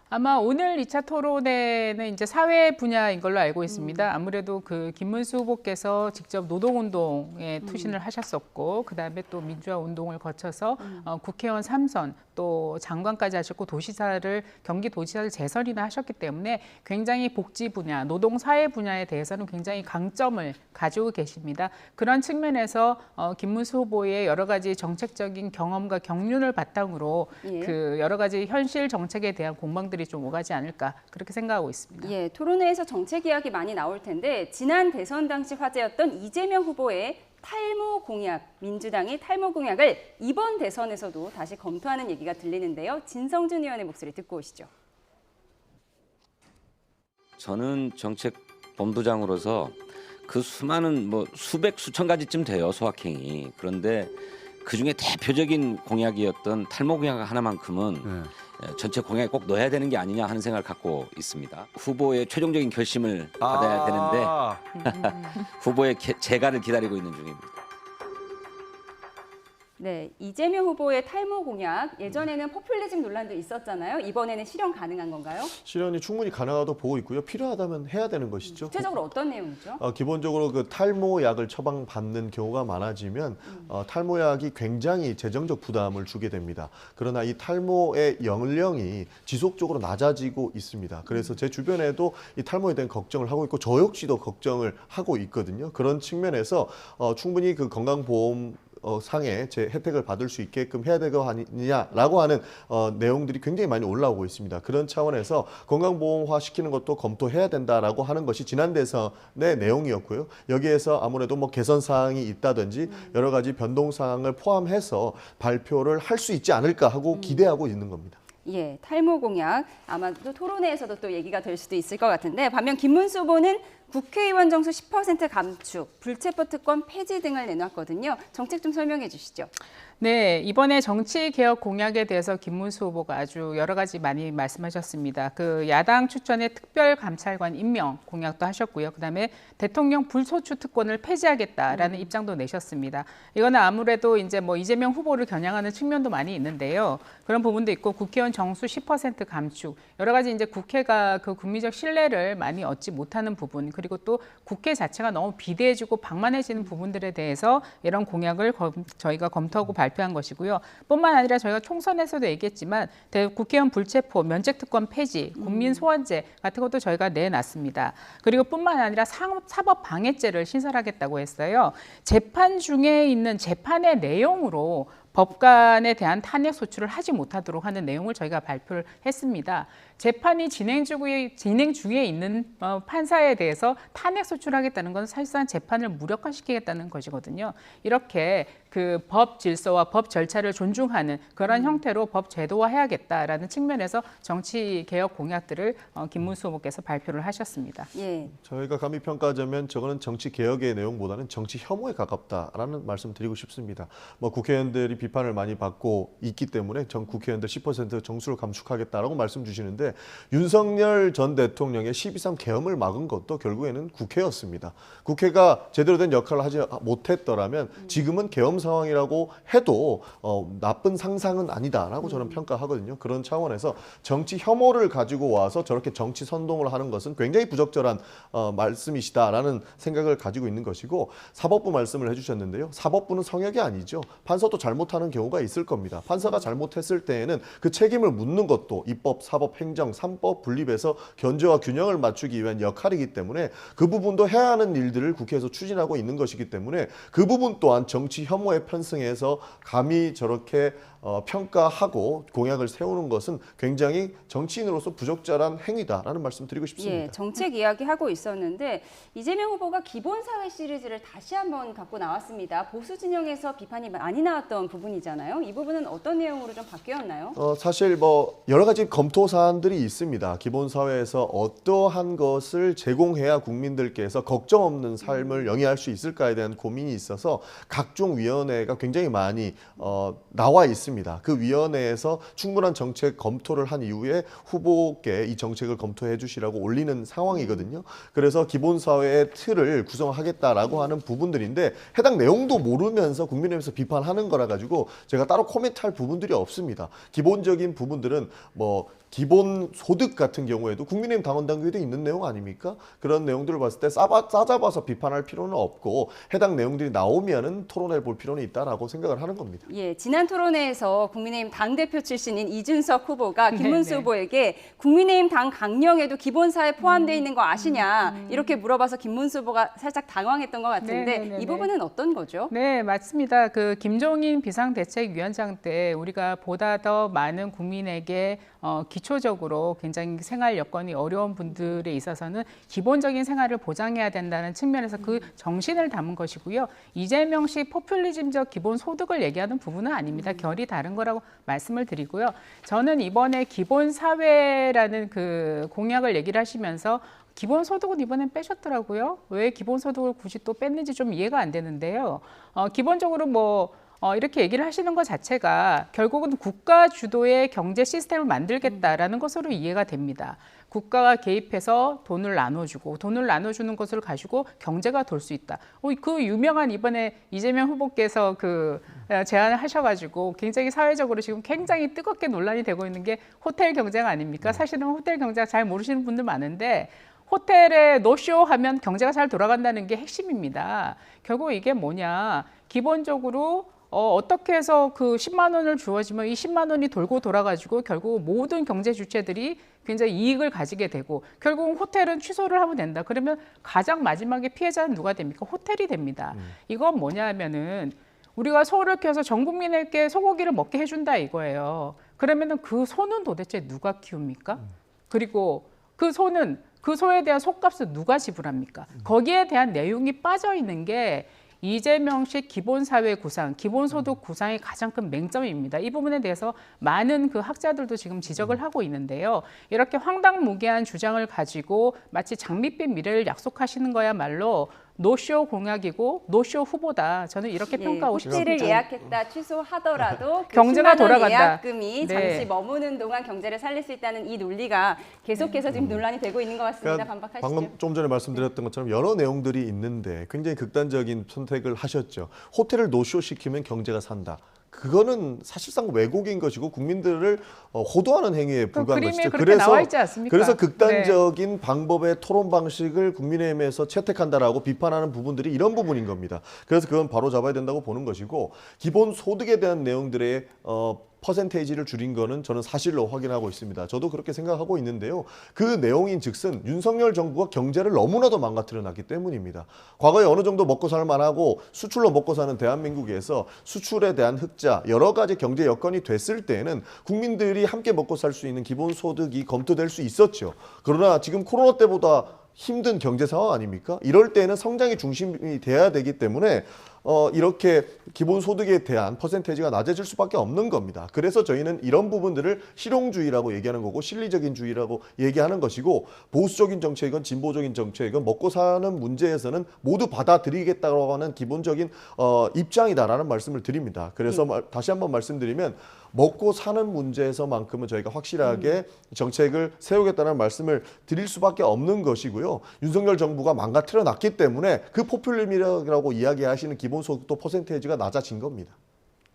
아마 오늘 2차 토론회는 이제 사회 분야인 걸로 알고 있습니다. 아무래도 그 김문수 후보께서 직접 노동운동에 투신을 하셨었고 그다음에 또 민주화 운동을 거쳐서 국회의원 3선 또 장관까지 하셨고 경기도지사를 재선이나 하셨기 때문에 굉장히 복지 분야, 노동 사회 분야에 대해서는 굉장히 강점을 가지고 계십니다. 그런 측면에서 김문수 후보의 여러 가지 정책적인 경험과 경륜을 바탕으로 예. 그 여러 가지 현실 정책에 대한 공방들이 좀 오가지 않을까 그렇게 생각하고 있습니다. 예, 토론회에서 정책 이야기 많이 나올 텐데 지난 대선 당시 화제였던 이재명 후보의 탈모 공약, 민주당이 탈모 공약을 이번 대선에서도 다시 검토하는 얘기가 들리는데요. 진성준 의원의 목소리 듣고 오시죠. 저는 정책본부장으로서 그 수많은 수백 수천 가지쯤 돼요, 소확행이. 그런데 그중에 대표적인 공약이었던 탈모 공약 하나만큼은 전체 공약에 꼭 넣어야 되는 게 아니냐 하는 생각을 갖고 있습니다. 후보의 최종적인 결심을 받아야 되는데 후보의 재가를 기다리고 있는 중입니다. 네, 이재명 후보의 탈모 공약, 예전에는 포퓰리즘 논란도 있었잖아요. 이번에는 실현 가능한 건가요? 실현이 충분히 가능하다고 보고 있고요. 필요하다면 해야 되는 것이죠. 구체적으로 어떤 내용이죠? 기본적으로 그 탈모약을 처방받는 경우가 많아지면 탈모약이 굉장히 재정적 부담을 주게 됩니다. 그러나 이 탈모의 연령이 지속적으로 낮아지고 있습니다. 그래서 제 주변에도 이 탈모에 대한 걱정을 하고 있고 저 역시도 걱정을 하고 있거든요. 그런 측면에서 충분히 그 건강보험 상의 제 혜택을 받을 수 있게끔 해야 될 거 아니냐라고 하는 내용들이 굉장히 많이 올라오고 있습니다. 그런 차원에서 건강보험화 시키는 것도 검토해야 된다라고 하는 것이 지난 대선의 내용이었고요. 여기에서 아무래도 개선 사항이 있다든지 여러 가지 변동 사항을 포함해서 발표를 할 수 있지 않을까 하고 기대하고 있는 겁니다. 예, 탈모 공약 아마도 토론회에서도 또 얘기가 될 수도 있을 것 같은데 반면 김문수 후보는 국회의원 정수 10% 감축, 불체포 특권 폐지 등을 내놨거든요. 정책 좀 설명해 주시죠. 네, 이번에 정치개혁 공약에 대해서 김문수 후보가 아주 여러 가지 많이 말씀하셨습니다. 그 야당 추천의 특별감찰관 임명 공약도 하셨고요. 그다음에 대통령 불소추 특권을 폐지하겠다라는 입장도 내셨습니다. 이거는 아무래도 이제 이재명 후보를 겨냥하는 측면도 많이 있는데요. 그런 부분도 있고 국회의원 정수 10% 감축, 여러 가지 이제 국회가 그 국민적 신뢰를 많이 얻지 못하는 부분, 그리고 또 국회 자체가 너무 비대해지고 방만해지는 부분들에 대해서 이런 공약을 저희가 검토하고 발표한 것이고요. 뿐만 아니라 저희가 총선에서도 얘기했지만 국회의원 불체포, 면책특권 폐지, 국민소환제 같은 것도 저희가 내놨습니다. 그리고 뿐만 아니라 사법방해죄를 신설하겠다고 했어요. 재판 중에 있는 재판의 내용으로 법관에 대한 탄핵 소추를 하지 못하도록 하는 내용을 저희가 발표를 했습니다. 재판이 진행 중에 있는 판사에 대해서 탄핵 소추하겠다는 건 사실상 재판을 무력화시키겠다는 것이거든요. 이렇게 그 법 질서와 법 절차를 존중하는 그런 형태로 법 제도화해야겠다라는 측면에서 정치 개혁 공약들을 김문수 후보께서 발표를 하셨습니다. 예. 저희가 감히 평가하자면 저거는 정치 개혁의 내용보다는 정치 혐오에 가깝다라는 말씀 드리고 싶습니다. 국회의원들이 비판을 많이 받고 있기 때문에 전 국회의원들 10% 정수를 감축하겠다라고 말씀 주시는데 윤석열 전 대통령의 12.3 계엄을 막은 것도 결국에는 국회였습니다. 국회가 제대로 된 역할을 하지 못했더라면 지금은 계엄 상황이라고 해도 나쁜 상상은 아니다라고 저는 평가하거든요. 그런 차원에서 정치 혐오를 가지고 와서 저렇게 정치 선동을 하는 것은 굉장히 부적절한 말씀이시다라는 생각을 가지고 있는 것이고, 사법부 말씀을 해주셨는데요. 사법부는 성역이 아니죠. 판사도 잘못하는 경우가 있을 겁니다. 판사가 잘못했을 때에는 그 책임을 묻는 것도 입법, 사법, 행정, 삼법 분립해서 견제와 균형을 맞추기 위한 역할이기 때문에 그 부분도 해야 하는 일들을 국회에서 추진하고 있는 것이기 때문에 그 부분 또한 정치 혐오에 편승해서 감히 저렇게 평가하고 공약을 세우는 것은 굉장히 정치인으로서 부적절한 행위다라는 말씀 드리고 싶습니다. 예, 정책 이야기하고 있었는데 이재명 후보가 기본사회 시리즈를 다시 한번 갖고 나왔습니다. 보수 진영에서 비판이 많이 나왔던 부분이잖아요. 이 부분은 어떤 내용으로 좀 바뀌었나요? 사실 여러 가지 검토 사안들이 있습니다. 기본사회에서 어떠한 것을 제공해야 국민들께서 걱정 없는 삶을 영위할 수 있을까에 대한 고민이 있어서 각종 위원회가 굉장히 많이 나와 있습니다. 그 위원회에서 충분한 정책 검토를 한 이후에 후보께 이 정책을 검토해 주시라고 올리는 상황이거든요. 그래서 기본사회의 틀을 구성하겠다라고 하는 부분들인데 해당 내용도 모르면서 국민의힘에서 비판하는 거라 가지고 제가 따로 코멘트할 부분들이 없습니다. 기본적인 부분들은 기본 소득 같은 경우에도 국민의힘 당원당규에도 있는 내용 아닙니까? 그런 내용들을 봤을 때 싸잡아서 비판할 필요는 없고 해당 내용들이 나오면은 토론해 볼 필요는 있다라고 생각을 하는 겁니다. 예, 지난 토론회에서 국민의힘 당대표 출신인 이준석 후보가 김문수 네네. 후보에게 국민의힘 당 강령에도 기본사에 포함되어 있는 거 아시냐 이렇게 물어봐서 김문수 후보가 살짝 당황했던 것 같은데 네네네네. 이 부분은 어떤 거죠? 네, 맞습니다. 그 김종인 비상대책위원장 때 우리가 보다 더 많은 국민에게 기초적으로 굉장히 생활 여건이 어려운 분들에 있어서는 기본적인 생활을 보장해야 된다는 측면에서 그 정신을 담은 것이고요. 이재명식 포퓰리즘적 기본 소득을 얘기하는 부분은 아닙니다. 결이 다른 거라고 말씀을 드리고요. 저는 이번에 기본 사회라는 그 공약을 얘기를 하시면서 기본소득은 이번엔 빼셨더라고요. 왜 기본소득을 굳이 또 뺐는지 좀 이해가 안 되는데요. 기본적으로 이렇게 얘기를 하시는 것 자체가 결국은 국가 주도의 경제 시스템을 만들겠다라는 것으로 이해가 됩니다. 국가가 개입해서 돈을 나눠주고 돈을 나눠주는 것을 가지고 경제가 돌 수 있다. 그 유명한 이번에 이재명 후보께서 그 제안을 하셔가지고 굉장히 사회적으로 지금 굉장히 뜨겁게 논란이 되고 있는 게 호텔 경제가 아닙니까? 사실은 호텔 경제가 잘 모르시는 분들 많은데 호텔에 노쇼 하면 경제가 잘 돌아간다는 게 핵심입니다. 결국 이게 뭐냐. 기본적으로 어떻게 해서 그 10만 원을 주어지면 이 10만 원이 돌고 돌아가지고 결국 모든 경제 주체들이 굉장히 이익을 가지게 되고 결국 호텔은 취소를 하면 된다. 그러면 가장 마지막에 피해자는 누가 됩니까? 호텔이 됩니다. 이건 뭐냐 하면은 우리가 소를 키워서 전 국민에게 소고기를 먹게 해준다 이거예요. 그러면은 그 소는 도대체 누가 키웁니까? 그리고 그 소에 대한 속값은 누가 지불합니까? 거기에 대한 내용이 빠져 있는 게 이재명식 기본사회 구상, 기본소득 구상의 가장 큰 맹점입니다. 이 부분에 대해서 많은 그 학자들도 지금 지적을 하고 있는데요. 이렇게 황당무계한 주장을 가지고 마치 장밋빛 미래를 약속하시는 거야말로 노쇼 공약이고 노쇼 후보다. 저는 이렇게 평가하고 싶습니다. 호텔을 예약했다 취소하더라도 경제가 그 10만 원 돌아간다. 예약금이 네. 잠시 머무는 동안 경제를 살릴 수 있다는 이 논리가 계속해서 지금 논란이 되고 있는 것 같습니다. 반박하시죠. 방금 좀 전에 말씀드렸던 것처럼 여러 내용들이 있는데 굉장히 극단적인 선택을 하셨죠. 호텔을 노쇼 시키면 경제가 산다. 그거는 사실상 왜곡인 것이고 국민들을 호도하는 행위에 불과한 것이죠. 그래서 극단적인 네. 방법의 토론 방식을 국민의힘에서 채택한다라고 비판하는 부분들이 이런 부분인 겁니다. 그래서 그건 바로 잡아야 된다고 보는 것이고 기본 소득에 대한 내용들의 퍼센테이지를 줄인 거는 저는 사실로 확인하고 있습니다. 저도 그렇게 생각하고 있는데요. 그 내용인 즉슨 윤석열 정부가 경제를 너무나도 망가뜨려 놨기 때문입니다. 과거에 어느 정도 먹고 살 만하고 수출로 먹고 사는 대한민국에서 수출에 대한 흑자, 여러 가지 경제 여건이 됐을 때에는 국민들이 함께 먹고 살 수 있는 기본소득이 검토될 수 있었죠. 그러나 지금 코로나 때보다 힘든 경제 상황 아닙니까? 이럴 때는 성장이 중심이 돼야 되기 때문에 이렇게 기본소득에 대한 퍼센테이지가 낮아질 수밖에 없는 겁니다. 그래서 저희는 이런 부분들을 실용주의라고 얘기하는 거고 실리적인 주의라고 얘기하는 것이고 보수적인 정책이건 진보적인 정책이건 먹고 사는 문제에서는 모두 받아들이겠다고 하는 기본적인 입장이다라는 말씀을 드립니다. 그래서 다시 한번 말씀드리면 먹고 사는 문제에서만큼은 저희가 확실하게 정책을 세우겠다는 말씀을 드릴 수밖에 없는 것이고요. 윤석열 정부가 망가뜨려 놨기 때문에 그 포퓰리즘이라고 이야기하시는 기본소득도 퍼센테이지가 낮아진 겁니다.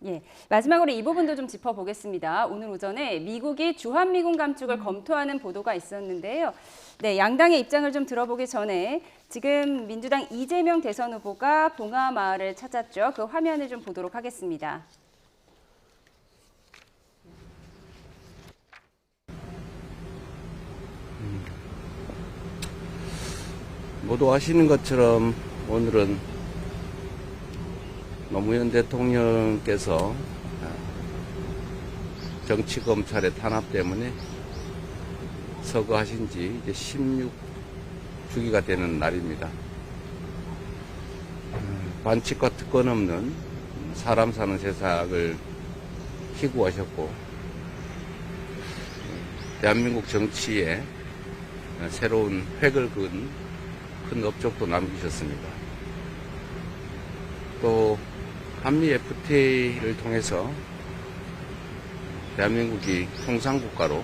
예, 마지막으로 이 부분도 좀 짚어보겠습니다. 오늘 오전에 미국이 주한미군 감축을 검토하는 보도가 있었는데요. 네, 양당의 입장을 좀 들어보기 전에 지금 민주당 이재명 대선 후보가 봉하마을을 찾았죠. 그 화면을 좀 보도록 하겠습니다. 모두 아시는 것처럼 오늘은 노무현 대통령께서 정치검찰의 탄압 때문에 서거하신 지 이제 16주기가 되는 날입니다. 반칙과 특권 없는 사람 사는 세상을 희구하셨고 대한민국 정치에 새로운 획을 그은 큰 업적도 남기셨습니다. 또 한미 FTA를 통해서 대한민국이 통상국가로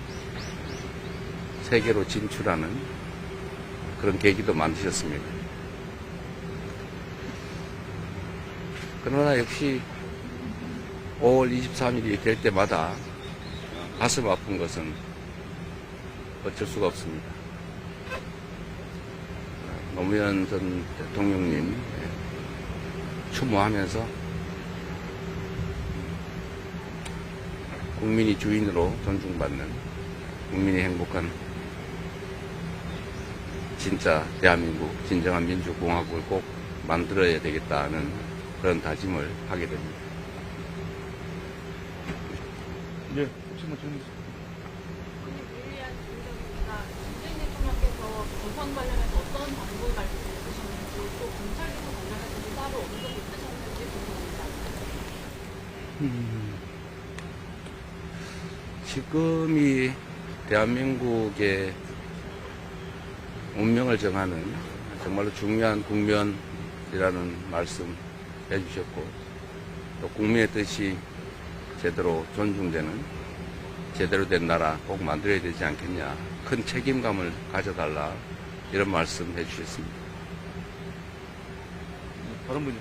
세계로 진출하는 그런 계기도 만드셨습니다. 그러나 역시 5월 23일이 될 때마다 가슴 아픈 것은 어쩔 수가 없습니다. 노무현 전 대통령님 추모하면서 국민이 주인으로 존중받는 국민이 행복한 진짜 대한민국 진정한 민주공화국을 꼭 만들어야 되겠다는 그런 다짐을 하게 됩니다. 네, 혹시 뭐 질문 문재인 대통령께서 경선 관련해서 어떤 당부를 말씀해주셨는지 또 검찰개혁 관련해서도 따로 언급이 있으셨는지 궁금합니다. 지금이 대한민국의 운명을 정하는 정말로 중요한 국면이라는 말씀 해주셨고 또 국민의 뜻이 제대로 존중되는 제대로 된 나라 꼭 만들어야 되지 않겠냐, 큰 책임감을 가져달라 이런 말씀 해주셨습니다. 다른 분이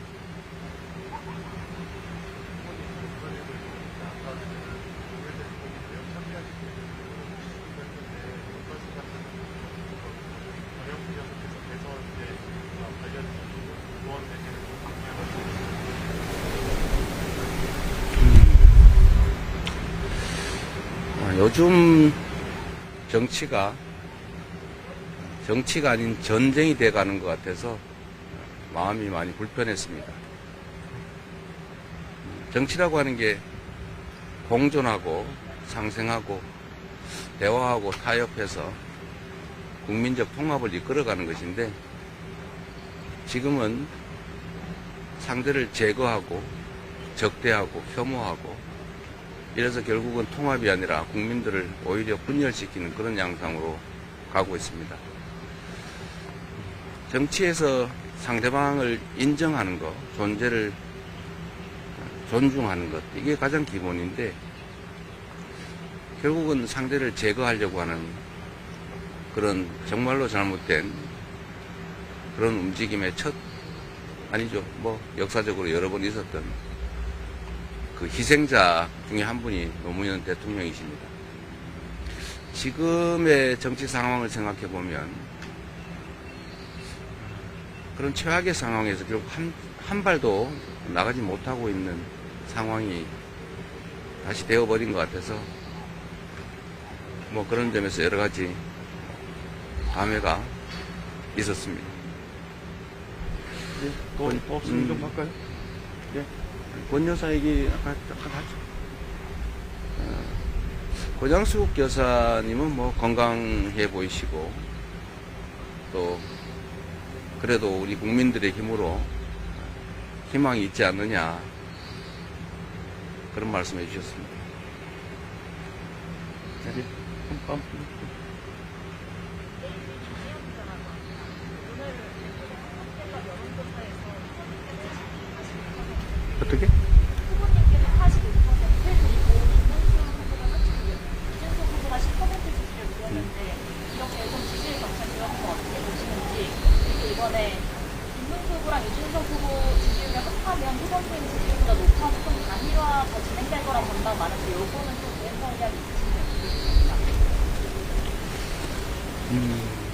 요즘 정치가 아닌 전쟁이 돼가는 것 같아서 마음이 많이 불편했습니다. 정치라고 하는 게 공존하고 상생하고 대화하고 타협해서 국민적 통합을 이끌어가는 것인데 지금은 상대를 제거하고 적대하고 혐오하고 이래서 결국은 통합이 아니라 국민들을 오히려 분열시키는 그런 양상으로 가고 있습니다. 정치에서 상대방을 인정하는 것, 존재를 존중하는 것, 이게 가장 기본인데 결국은 상대를 제거하려고 하는 그런 정말로 잘못된 그런 움직임의 아니죠. 뭐 역사적으로 여러 번 있었던 그 희생자 중에 한 분이 노무현 대통령이십니다. 지금의 정치 상황을 생각해 보면 그런 최악의 상황에서 결국 한 발도 나가지 못하고 있는 상황이 다시 되어버린 것 같아서 뭐 그런 점에서 여러 가지 감회가 있었습니다. 네, 또 질문 좀 할까요? 네. 권 여사 얘기 아까 잠깐 하죠. 권양숙 여사님은 뭐 건강해 보이시고 또 그래도 우리 국민들의 힘으로 희망이 있지 않느냐 그런 말씀해 주셨습니다. 네. 어떻게? 후보님께서 42%, 그리고 이준석 후보가 10% 지지를 누렸는데 이렇게 좀 지지율 격차 들어간 거 어떻게 보시는지, 그리고 이번에 김문수 후보랑 이준석 후보 지지율이 합하면 후보님 지지율보다 높아서 좀 단일화 더 진행될 거란 전망 많은데 요거는 좀 오랜 전략이 있으신지.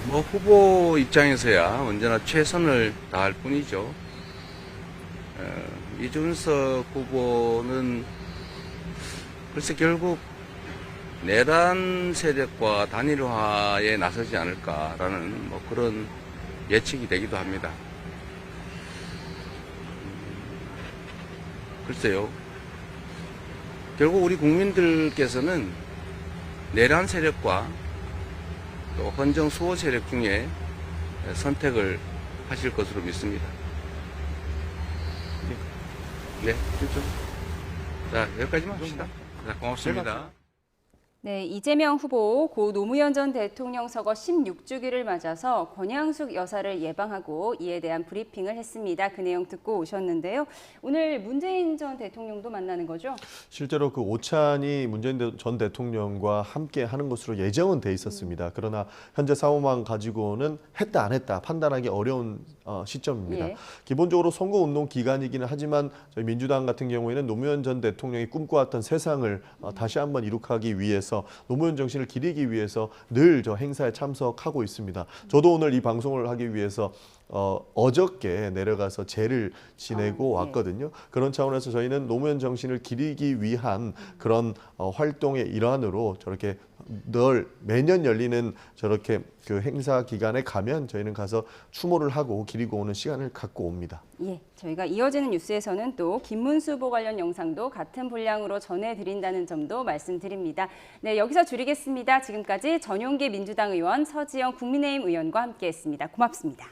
뭐 후보 입장에서야 언제나 최선을 다할 뿐이죠. 이준석 후보는 글쎄 결국 내란 세력과 단일화에 나서지 않을까라는 뭐 그런 예측이 되기도 합니다. 글쎄요. 결국 우리 국민들께서는 내란 세력과 또 헌정 수호 세력 중에 선택을 하실 것으로 믿습니다. 네, 그렇죠. 자, 여기까지만 합시다. 자, 고맙습니다. 네, 이재명 후보 고 노무현 전 대통령 서거 16주기를 맞아서 권양숙 여사를 예방하고 이에 대한 브리핑을 했습니다. 그 내용 듣고 오셨는데요. 오늘 문재인 전 대통령도 만나는 거죠? 실제로 그 오찬이 문재인 전 대통령과 함께 하는 것으로 예정은 돼 있었습니다. 그러나 현재 상황만 가지고는 했다 안 했다 판단하기 어려운 시점입니다. 예. 기본적으로 선거운동 기간이기는 하지만 저희 민주당 같은 경우에는 노무현 전 대통령이 꿈꿔왔던 세상을 다시 한번 이룩하기 위해서 노무현 정신을 기리기 위해서 늘 저 행사에 참석하고 있습니다. 저도 오늘 이 방송을 하기 위해서 어저께 내려가서 제를 지내고 왔거든요. 그런 차원에서 저희는 노무현 정신을 기리기 위한 그런 활동의 일환으로 저렇게 늘 매년 열리는 저렇게 그 행사 기간에 가면 저희는 가서 추모를 하고 기리고 오는 시간을 갖고 옵니다. 예, 저희가 이어지는 뉴스에서는 또 김문수 후보 관련 영상도 같은 분량으로 전해드린다는 점도 말씀드립니다. 네, 여기서 줄이겠습니다. 지금까지 전용기 민주당 의원, 서지영 국민의힘 의원과 함께했습니다. 고맙습니다.